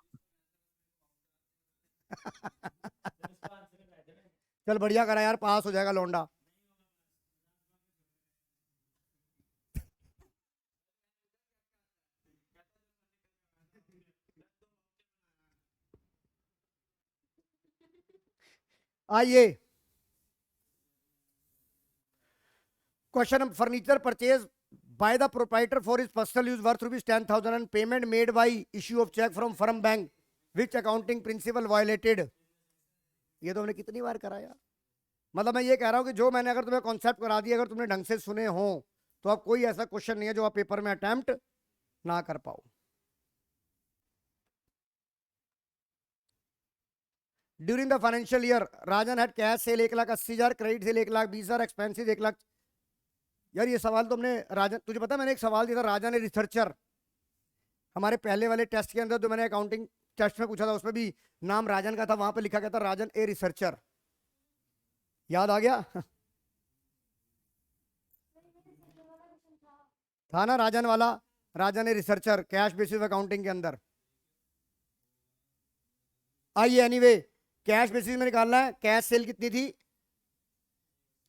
चल बढ़िया करा यार, पास हो जाएगा लौंडा। आइए question, furniture purchase by the proprietor for his personal use worth rupees 10,000 and payment made by issue of check from firm bank which accounting principle violated। ये तो हमने कितनी बार कराया। मतलब मैं ये कह रहा हूं कि जो मैंने अगर तुम्हें कॉन्सेप्ट करा दिया, अगर तुमने ढंग से सुने हो तो अब कोई ऐसा क्वेश्चन नहीं है जो आप पेपर में अटेम्प्ट ना कर पाओ। During the financial year Rajan had cash cell 1,80,000, credit sale 1,20,000, expenses 1 lakh. यार ये सवाल तो हमने, राजन तुझे पता मैंने एक सवाल दिया था, राजन ए रिसर्चर, हमारे पहले वाले टेस्ट के अंदर जो मैंने अकाउंटिंग टेस्ट में पूछा था उसमें भी नाम राजन का था, वहां पे लिखा गया था राजन ए रिसर्चर। याद आ गया? था ना राजन वाला, Rajan a researcher, cash basis accounting के अंदर। आइए एनीवे, कैश बेसिस में निकालना है। कैश सेल कितनी थी?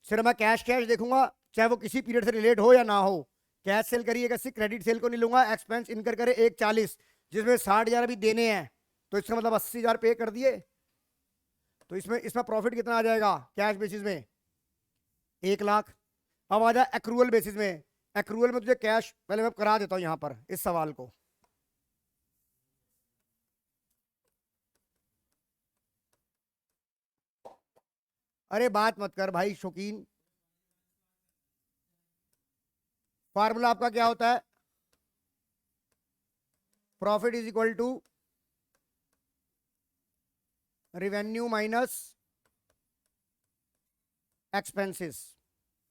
सिर्फ मैं कैश कैश देखूंगा, चाहे वो किसी पीरियड से रिलेट हो या ना हो। कैश सेल करिए 1,80, क्रेडिट सेल को नहीं लूंगा, एक्सपेंस इनकर करे 1,40, जिसमें 60,000 अभी देने हैं, तो इसका मतलब 80,000 पे कर दिए। तो इसमें प्रॉफिट कितना आ जाएगा कैश बेसिस में? 1 लाख। अब आ जाए एक्रूअल बेसिस में। एक्रूअल में तुझे कैश, पहले मैं करा देता हूं यहां पर इस सवाल को। अरे बात मत कर भाई शौकीन। फार्मूला आपका क्या होता है? Profit is equal to revenue minus expenses,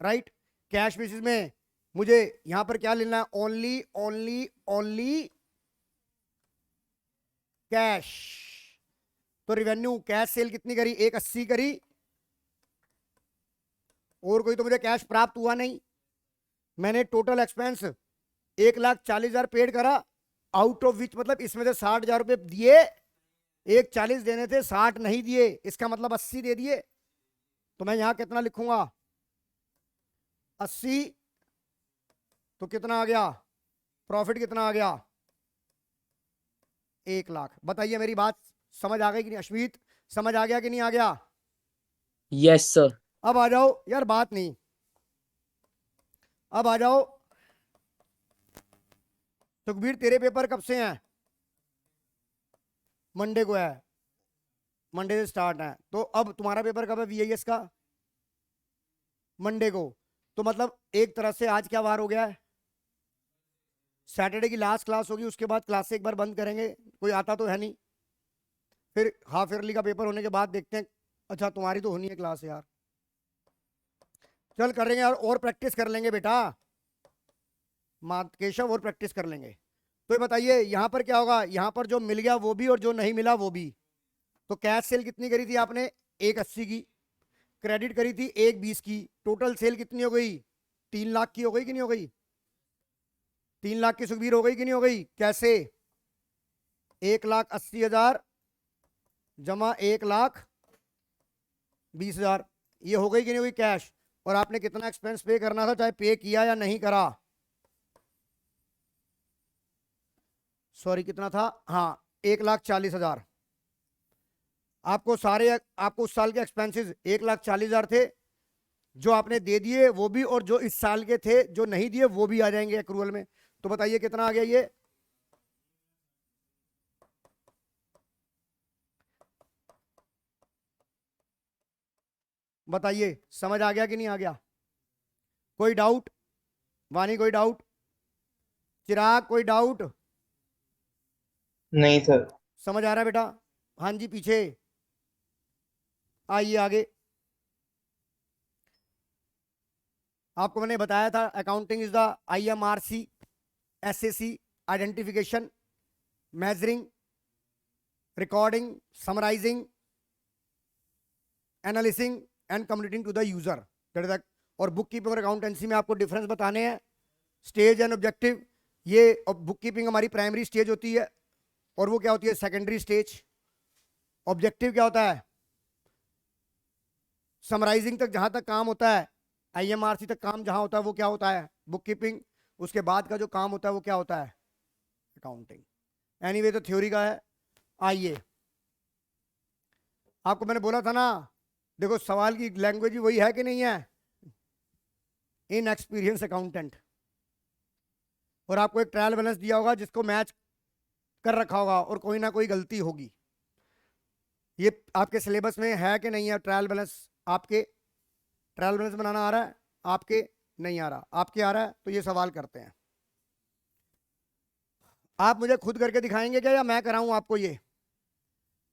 right. Cash basis में मुझे यहां पर क्या लेना है? Only only only cash. तो रेवेन्यू, कैश सेल कितनी करी? 1,80 करी, और कोई तो मुझे कैश प्राप्त हुआ नहीं। मैंने टोटल एक्सपेंस 1,40,000 पेड करा, आउट ऑफ विच मतलब इसमें से 60,000 रुपए दिए, 1,40 देने थे, 60 नहीं दिए, इसका मतलब 80 दे दिए। तो मैं यहां कितना लिखूंगा? 80। तो कितना आ गया प्रॉफिट? कितना आ गया? 1 लाख। बताइए मेरी बात समझ आ गई कि नहीं? अश्मीत समझ आ गया कि नहीं आ गया? Yes, sir. अब आ जाओ यार, बात नहीं, अब आ जाओ। सुखबीर तेरे पेपर कब से हैं? मंडे को है, मंडे से स्टार्ट है। तो अब तुम्हारा पेपर कब है VIS का? मंडे को। तो मतलब एक तरह से आज क्या वार हो गया है? सैटरडे की लास्ट क्लास होगी, उसके बाद क्लास से एक बार बंद करेंगे, कोई आता तो है नहीं। फिर हाफ ईयरली का पेपर होने के बाद देखते हैं। अच्छा तुम्हारी तो होनी है क्लास यार, चल करेंगे यार, और प्रैक्टिस कर लेंगे बेटा केशव, और प्रैक्टिस कर लेंगे। तो ये बताइए यहां पर क्या होगा? यहां पर जो मिल गया वो भी और जो नहीं मिला वो भी। तो कैश सेल कितनी करी थी आपने? 1,80 की। क्रेडिट करी थी 1,20 की। टोटल सेल कितनी हो गई? 3 लाख की हो गई कि नहीं हो गई? 3 लाख की सुखबीर हो गई कि नहीं हो गई? कैसे? 1,80,000 जमा 1,20,000, ये हो गई कि नहीं हुई कैश? और आपने कितना एक्सपेंस पे करना था, चाहे पे किया या नहीं करा? सॉरी कितना था, हाँ 1,40,000। आपको उस साल के एक्सपेंसेस 1,40,000 थे, जो आपने दे दिए वो भी, और जो इस साल के थे जो नहीं दिए वो भी आ जाएंगे एक्रूअल में। तो बताइए कितना आ गया ये, बताइए समझ आ गया कि नहीं आ गया? कोई डाउट? वानी कोई डाउट? चिराग कोई डाउट? नहीं सर। समझ आ रहा है बेटा? हाँ जी पीछे आइए आगे। आपको मैंने बताया था accounting is the IMRC SAC identification, measuring, recording, summarising, analysing and communicating to the user, that is. और बुक कीपिंग और अकाउंटेंसी में आपको डिफरेंस बताने हैं, स्टेज एंड ऑब्जेक्टिव। ये बुक कीपिंग हमारी प्राइमरी स्टेज होती है, और वो क्या होती है, सेकेंडरी स्टेज। ऑब्जेक्टिव क्या होता है, समराइजिंग तक जहां तक काम होता है, IMRC तक काम जहां होता है वो क्या होता है, बुक कीपिंग। उसके बाद का जो काम होता है वो क्या होता है, अकाउंटिंग। एनीवे तो थ्योरी का है। आइए, आपको मैंने बोला था ना, देखो सवाल की लैंग्वेज भी वही है कि नहीं है, इन एक्सपीरियंस अकाउंटेंट। और आपको एक ट्रायल बैलेंस दिया होगा जिसको मैच कर रखा होगा, और कोई ना कोई गलती होगी। ये आपके सिलेबस में है कि नहीं है ट्रायल बैलेंस? आपके ट्रायल बैलेंस बनाना आ रहा है? आपके नहीं आ रहा? आपके आ रहा है तो ये सवाल करते हैं। आप मुझे खुद करके दिखाएंगे क्या, या मैं कराऊं आपको? ये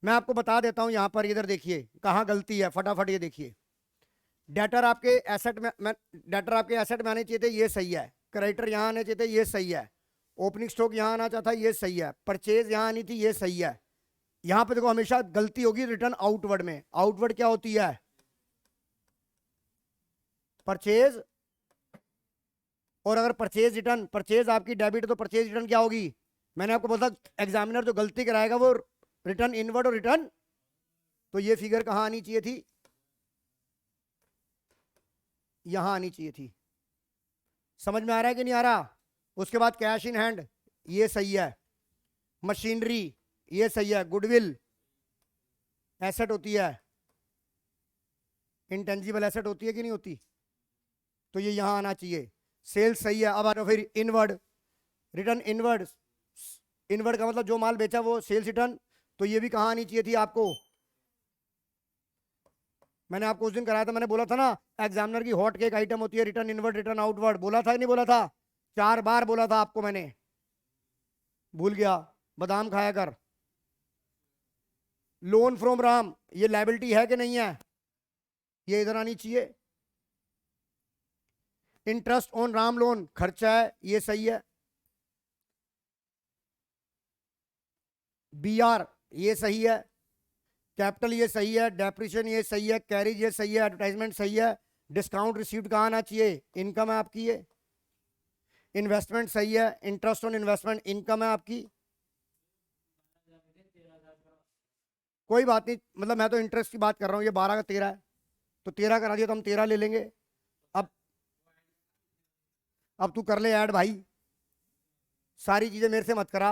मैं आपको बता देता हूं, यहां पर इधर देखिए कहां गलती है, फटाफट ये देखिए। डेटर आपके एसेट में डेटर आपके एसेट में आने चाहिए थे, ये सही है। क्रेडिटर यहां आने चाहिए थे, ये सही है। ओपनिंग स्टॉक यहां आना चाहता, ये सही है। परचेज यहां आनी थी, ये सही है। यहां पे देखो हमेशा गलती होगी रिटर्न आउटवर्ड में। आउटवर्ड क्या होती है, परचेज। और अगर परचेज रिटर्न, परचेज आपकी डेबिट, तो परचेज रिटर्न क्या होगी? मैंने आपको बोला एग्जामिनर जो गलती कराएगा वो रिटर्न इनवर्ड और रिटर्न, तो ये फिगर कहां आनी चाहिए थी, यहां आनी चाहिए थी। समझ में आ रहा है कि नहीं आ रहा? उसके बाद कैश इन हैंड, ये सही है। मशीनरी, ये सही है। गुडविल एसेट होती है, इंटेंजिबल एसेट होती है कि नहीं होती, तो ये यहां आना चाहिए। सेल्स सही है। अब आ जाओ फिर इनवर्ड, रिटर्न इनवर्ड। इनवर्ड का मतलब जो माल बेचा वो सेल्स रिटर्न, तो ये भी कहां आनी चाहिए थी आपको? मैंने आपको उस दिन कराया था, मैंने बोला था ना एग्जामिनर की हॉट केक आइटम होती है रिटर्न इनवर्ड, रिटर्न आउटवर्ड। बोला था कि नहीं बोला था? 4 बार बोला था आपको मैंने, भूल गया? बादाम खाया कर। लोन फ्रॉम राम, ये लायबिलिटी है कि नहीं है, ये इधर आनी चाहिए। इंटरेस्ट ऑन राम लोन खर्चा है, ये सही है। BR ये सही है। कैपिटल ये सही है। डेप्रिसिएशन ये सही है। कैरिज ये सही है। एडवर्टाइजमेंट सही है। डिस्काउंट रिसीव्ड कहाँ आना चाहिए, इनकम है आपकी ये। इन्वेस्टमेंट सही है। इंटरेस्ट ऑन इन्वेस्टमेंट इनकम है आपकी। कोई बात नहीं, मतलब मैं तो इंटरेस्ट की बात कर रहा हूँ। ये 12 का 13 है, तो 13 करा दिया तो हम 13 ले लेंगे। अब तू कर ले ऐड भाई, सारी चीजें मेरे से मत करा।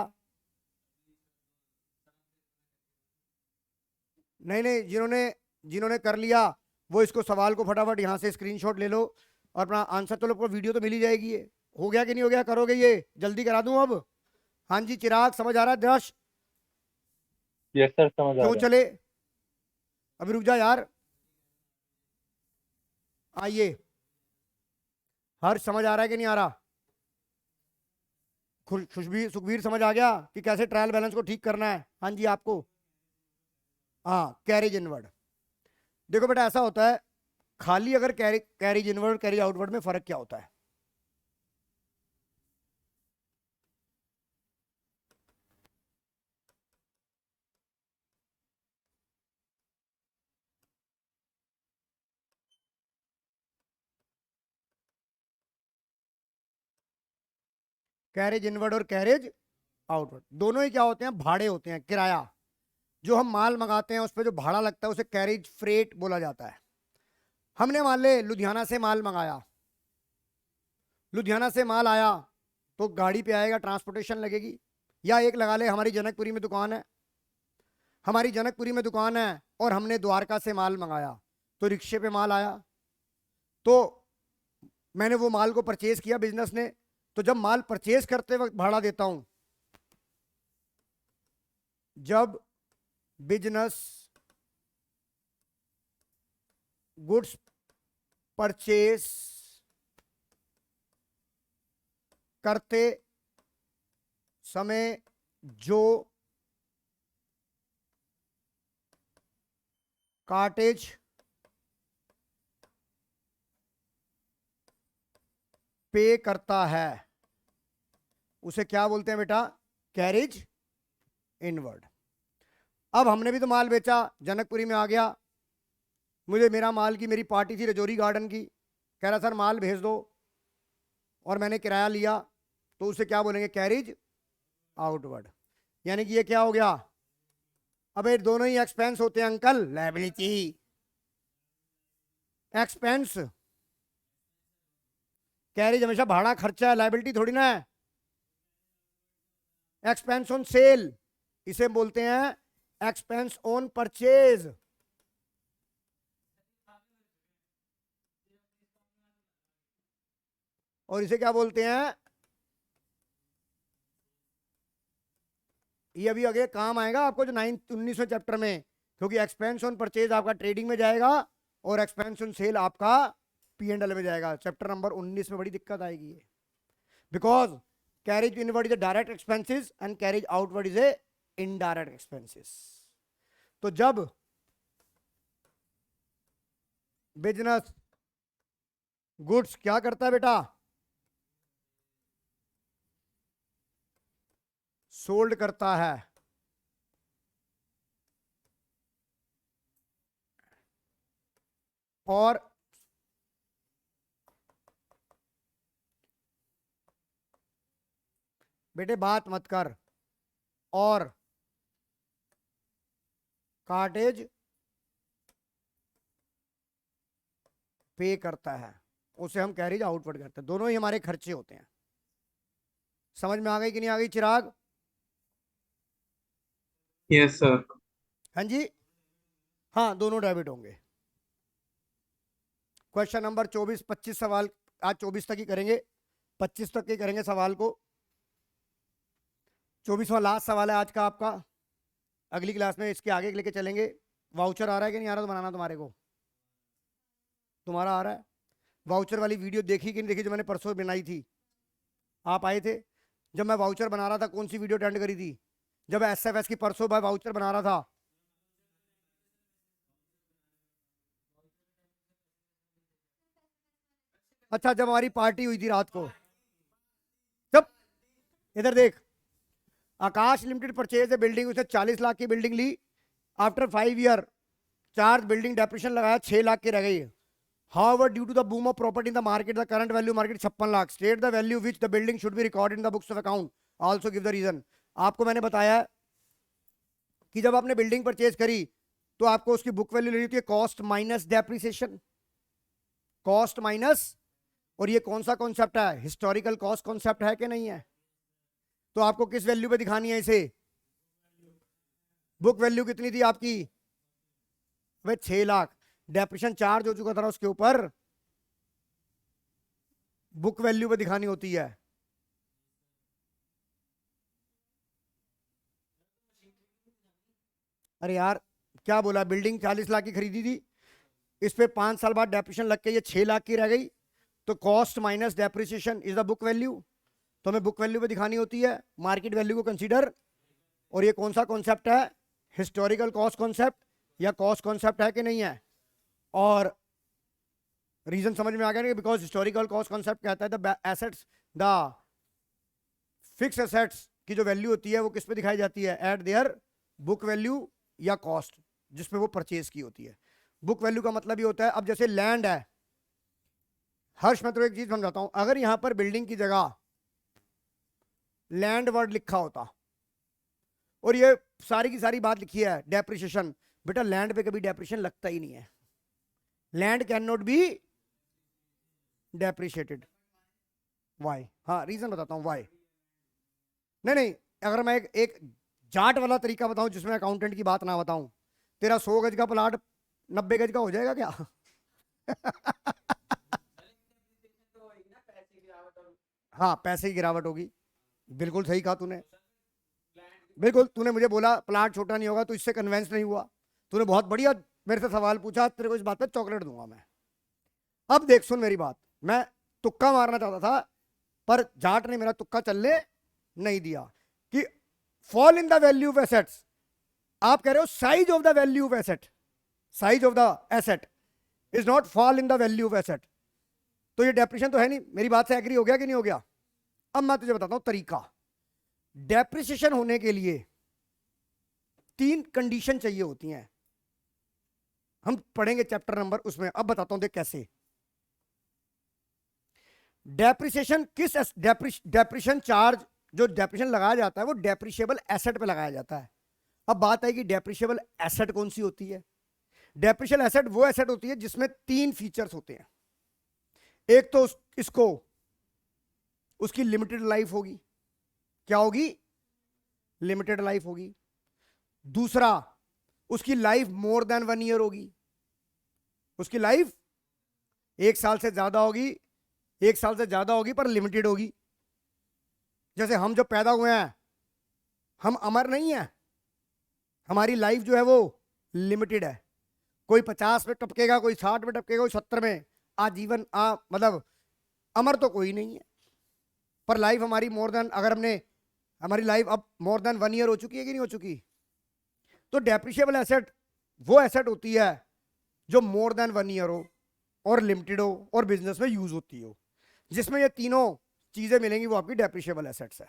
नहीं नहीं, जिन्होंने जिन्होंने कर लिया वो इसको सवाल को फटाफट यहाँ से स्क्रीनशॉट ले लो और अपना आंसर, तो लोग वीडियो तो मिल ही जाएगी। ये हो गया कि नहीं हो गया, करोगे ये? जल्दी करा दूं अब? हाँ जी चिराग समझ आ रहा है? दर्श यस सर, समझ आ क्यों रहा है। चले, अभी रुक जा यार। आइए, हर्ष समझ आ रहा है कि नहीं आ रहा? खुशबीर सुखबीर समझ आ गया कि कैसे ट्रायल बैलेंस को ठीक करना है? हाँ जी आपको, हाँ कैरेज इनवर्ड। देखो बेटा ऐसा होता है, खाली अगर कैरेज इनवर्ड कैरेज आउटवर्ड में फर्क क्या होता है? कैरेज इनवर्ड और कैरेज आउटवर्ड दोनों ही क्या होते हैं, भाड़े होते हैं, किराया। जो हम माल मंगाते हैं उस पर जो भाड़ा लगता है उसे कैरेज फ्रेट बोला जाता है। हमने मान ले लुधियाना से माल मंगाया, लुधियाना से माल आया तो गाड़ी पे आएगा, ट्रांसपोर्टेशन लगेगी, या एक लगा ले, हमारी जनकपुरी में दुकान है, हमारी जनकपुरी में दुकान है और हमने द्वारका से माल मंगाया, तो रिक्शे पे माल आया, तो मैंने वो माल को परचेज किया बिजनेस ने, तो जब माल परचेज करते वक्त भाड़ा देता हूं, जब बिजनेस गुड्स परचेज करते समय जो कार्टेज पे करता है उसे क्या बोलते हैं बेटा? Carriage inward. अब हमने भी तो माल बेचा, जनकपुरी में आ गया, मुझे मेरा माल की मेरी पार्टी थी रजौरी गार्डन की, कह रहा सर माल भेज दो, और मैंने किराया लिया, तो उसे क्या बोलेंगे? Carriage outward. यानी कि ये क्या हो गया? अबे दोनों ही एक्सपेंस होते हैं अंकल, लायबिलिटी एक्सपेंस, कैरेज हमेशा भाड़ा खर्चा है, लायबिलिटी थोड़ी ना है। एक्सपेंस ऑन सेल इसे बोलते हैं एक्सपेंस ऑन परचेज। और इसे क्या बोलते हैं? ये अभी आगे काम आएगा आपको जो 19वें चैप्टर में, क्योंकि एक्सपेंस ऑन परचेज आपका ट्रेडिंग में जाएगा और एक्सपेंस ऑन सेल आपका P&L में जाएगा। चैप्टर नंबर 19 में बड़ी दिक्कत आएगी ये, because carriage inward is a direct expenses and carriage outward is a indirect expenses. तो जब बिजनेस गुड्स क्या करता है बेटा? सोल्ड करता है, और बेटे बात मत कर, और कार्टेज पे करता है उसे हम कैरेज आउटवर्ड करते हैं। दोनों ही हमारे खर्चे होते हैं। समझ में आ गई कि नहीं आ गई चिराग? Yes, sir. हाँ जी, हाँ दोनों डेबिट होंगे। क्वेश्चन नंबर 24, 25 सवाल आज 24 तक ही करेंगे, 25 तक ही करेंगे सवाल को। 24वां लास्ट सवाल है आज का आपका। अगली क्लास में इसके आगे लेके चलेंगे। वाउचर आ रहा है कि नहीं आ रहा? तो बनाना तुम्हारे को, तुम्हारा आ रहा है? वाउचर वाली वीडियो देखी कि नहीं देखी जो मैंने परसों बनाई थी? आप आए थे जब मैं वाउचर बना रहा था? कौन सी वीडियो अटेंड करी थी? जब SFS की परसों भाई वाउचर बना रहा था। अच्छा, जब हमारी पार्टी हुई थी रात को, जब इधर देख, आकाश लिमिटेड परचेज है बिल्डिंग, उसने 40 लाख की बिल्डिंग ली, after 5 year charge building depreciation लगाया, 6 लाख की रह गई। However, due to the boom of property in the market, the current value market 56 lakh. State the value which the building should be recorded in the books of account. Also give the reason. आपको मैंने बताया कि जब आपने building purchase करी तो आपको उसकी बुक वैल्यू लेनी होती है cost minus depreciation, cost minus. और ये कौन सा कॉन्सेप्ट है? हिस्टोरिकल कॉस्ट कॉन्सेप्ट है कि नहीं है? तो आपको किस वैल्यू पे दिखानी है इसे? बुक वैल्यू कितनी थी आपकी? वे 6 लाख, डेप्रिसिएशन चार्ज हो चुका था उसके ऊपर, बुक वैल्यू पे दिखानी होती है। अरे यार क्या बोला, बिल्डिंग 40 लाख की खरीदी थी, इस पे 5 साल बाद डेप्रिसिएशन लग के ये 6 लाख की रह गई, तो cost minus depreciation is the book value. तो हमें बुक वैल्यू पे दिखानी होती है, मार्केट वैल्यू को कंसीडर। और ये कौन सा कॉन्सेप्ट है? हिस्टोरिकल कॉस्ट कॉन्सेप्ट या कॉस्ट कॉन्सेप्ट है कि नहीं है? और रीजन समझ में आ गया ना? बिकॉज हिस्टोरिकल कॉस्ट कॉन्सेप्ट कहता है the assets, the fix assets की जो वैल्यू होती है वो किस पे दिखाई जाती है? एट देयर बुक वैल्यू या कॉस्ट जिसपे वो परचेज की होती है। बुक वैल्यू का मतलब ये होता है, अब जैसे लैंड है, हर्ष मैं तो एक चीज समझाता हूं, अगर यहां पर बिल्डिंग की जगह लैंड वर्ड लिखा होता और ये सारी की सारी बात लिखी है डेप्रिसिएशन, बेटा लैंड पे कभी डेप्रिसिएशन लगता ही नहीं है। Land can not be depreciated. Why? हाँ रीजन बताता हूं वाई। नहीं नहीं, अगर मैं एक जाट वाला तरीका बताऊं जिसमें अकाउंटेंट की बात ना बताऊं, तेरा 100 गज का प्लाट 90 गज का हो जाएगा क्या? हाँ, पैसे की गिरावट होगी। बिल्कुल सही कहा तूने, बिल्कुल। तूने मुझे बोला प्लाट छोटा नहीं होगा तो इससे कन्वेंस नहीं हुआ। तूने बहुत बढ़िया मेरे से सवाल पूछा, तेरे को इस बात पे चॉकलेट दूंगा मैं। अब देख सुन मेरी बात, मैं तुक्का मारना चाहता था पर जाट ने मेरा तुक्का चलने नहीं दिया कि fall in the value of assets. आप कह रहे हो size of the value of asset, size of the asset is not fall in the value of asset. तो ये डेप्रिसिएशन तो है नहीं। मेरी बात से एग्री हो गया कि नहीं हो गया? अब मैं तुझे बताता हूं तरीका। डेप्रिसिएशन होने के लिए 3 कंडीशन चाहिए होती हैं। हम पढ़ेंगे चैप्टर नंबर उसमें, अब बताता हूं देख कैसे। डेप्रिसिएशन किस डेप्रिसिएशन चार्ज जो डेप्रिसिएशन लगाया जाता है वो डेप्रिशिएबल एसेट पे लगाया जाता है। अब बात है कि डेप्रिशिएबल एसेट कौन सी होती है? डेप्रिशिएबल एसेट वो एसेट होती है जिसमें 3 फीचर्स होते हैं। एक तो इसको उसकी लिमिटेड लाइफ होगी। क्या होगी? लिमिटेड लाइफ होगी। दूसरा, उसकी लाइफ मोर देन 1 ईयर होगी। उसकी लाइफ 1 साल से ज्यादा होगी, 1 साल से ज्यादा होगी पर लिमिटेड होगी। जैसे हम जो पैदा हुए हैं, हम अमर नहीं है, हमारी लाइफ जो है वो लिमिटेड है। कोई 50 में टपकेगा, कोई 60 में टपकेगा, कोई 70 में, आजीवन मतलब अमर तो कोई नहीं है। पर लाइफ हमारी मोर देन, अगर हमने हमारी लाइफ अब मोर देन 1 ईयर हो चुकी है कि नहीं हो चुकी? तो डेप्रिशिएबल एसेट वो एसेट होती है जो मोर देन 1 ईयर हो और लिमिटेड हो और बिजनेस में यूज होती हो। जिसमें ये तीनों चीजें मिलेंगी वो आपकी डेप्रिशिएबल एसेट्स है।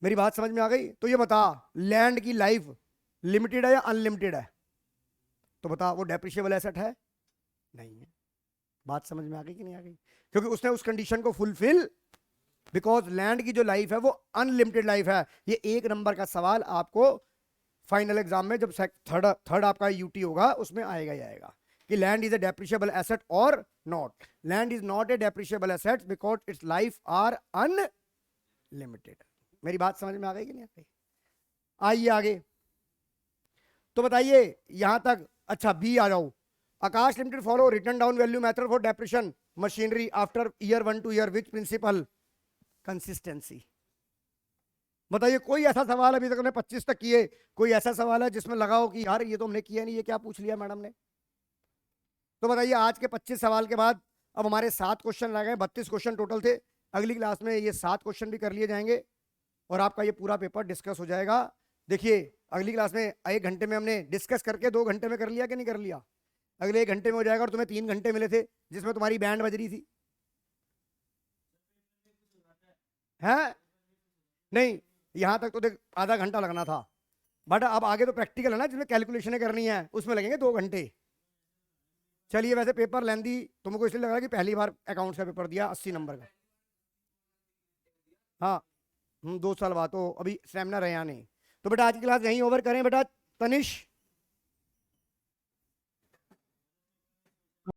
मेरी बात समझ में आ गई? तो ये बता, लैंड की लाइफ लिमिटेड है या अनलिमिटेड है? तो बता, वो डेप्रिशिएबल एसेट है? नहीं है। बात समझ में आ गई कि नहीं आ गई? क्योंकि उसने उस कंडीशन को फुलफिल, बिकॉज लैंड की जो लाइफ है वो अनलिमिटेड लाइफ है। ये 1 नंबर का सवाल आपको फाइनल एग्जाम में जब थर्ड आपका यूटी होगा उसमें आएगा ही आएगा कि land is a depreciable asset और not. Land is not a depreciable asset because its life are unlimited. मेरी बात समझ में आ गई कि नहीं आ गई? आइए आगे। तो बताइए यहां तक। अच्छा, बी आ जाओ। Akash limited follow return down value method for depreciation machinery after year 1 to year which principle? Consistency. बताइए कोई ऐसा सवाल अभी तक हमने 25 तक किए, कोई ऐसा सवाल है जिसमें लगा हो कि यार ये तो हमने किया नहीं, ये क्या पूछ लिया मैडम ने? तो बताइए आज के 25 सवाल के बाद अब हमारे 7 क्वेश्चन रह गए। 32 क्वेश्चन टोटल थे। अगली क्लास में ये 7 क्वेश्चन भी कर लिए जाएंगे और आपका ये पूरा पेपर डिस्कस हो जाएगा। देखिए अगली क्लास में 1 घंटे में हमने डिस्कस करके 2 घंटे में कर लिया कि नहीं कर लिया? अगले 1 घंटे में हो जाएगा और तुम्हें 3 घंटे मिले थे जिसमें तुम्हारी बैंड बज रही थी। है नहीं, यहां तक तो देख आधा घंटा लगना था, बट अब आगे तो प्रैक्टिकल है ना जिसमें कैलकुलेशनें करनी है, उसमें लगेंगे 2 घंटे। चलिए, वैसे पेपर लेंदी तुमको इसलिए लग रहा है कि पहली बार अकाउंट्स का पेपर दिया 80 नंबर का। हाँ 2 साल बाद तो अभी सेमिनार है यहाँ नहीं। तो बेटा आज की क्लास यहीं ओवर करें बेटा। तनिष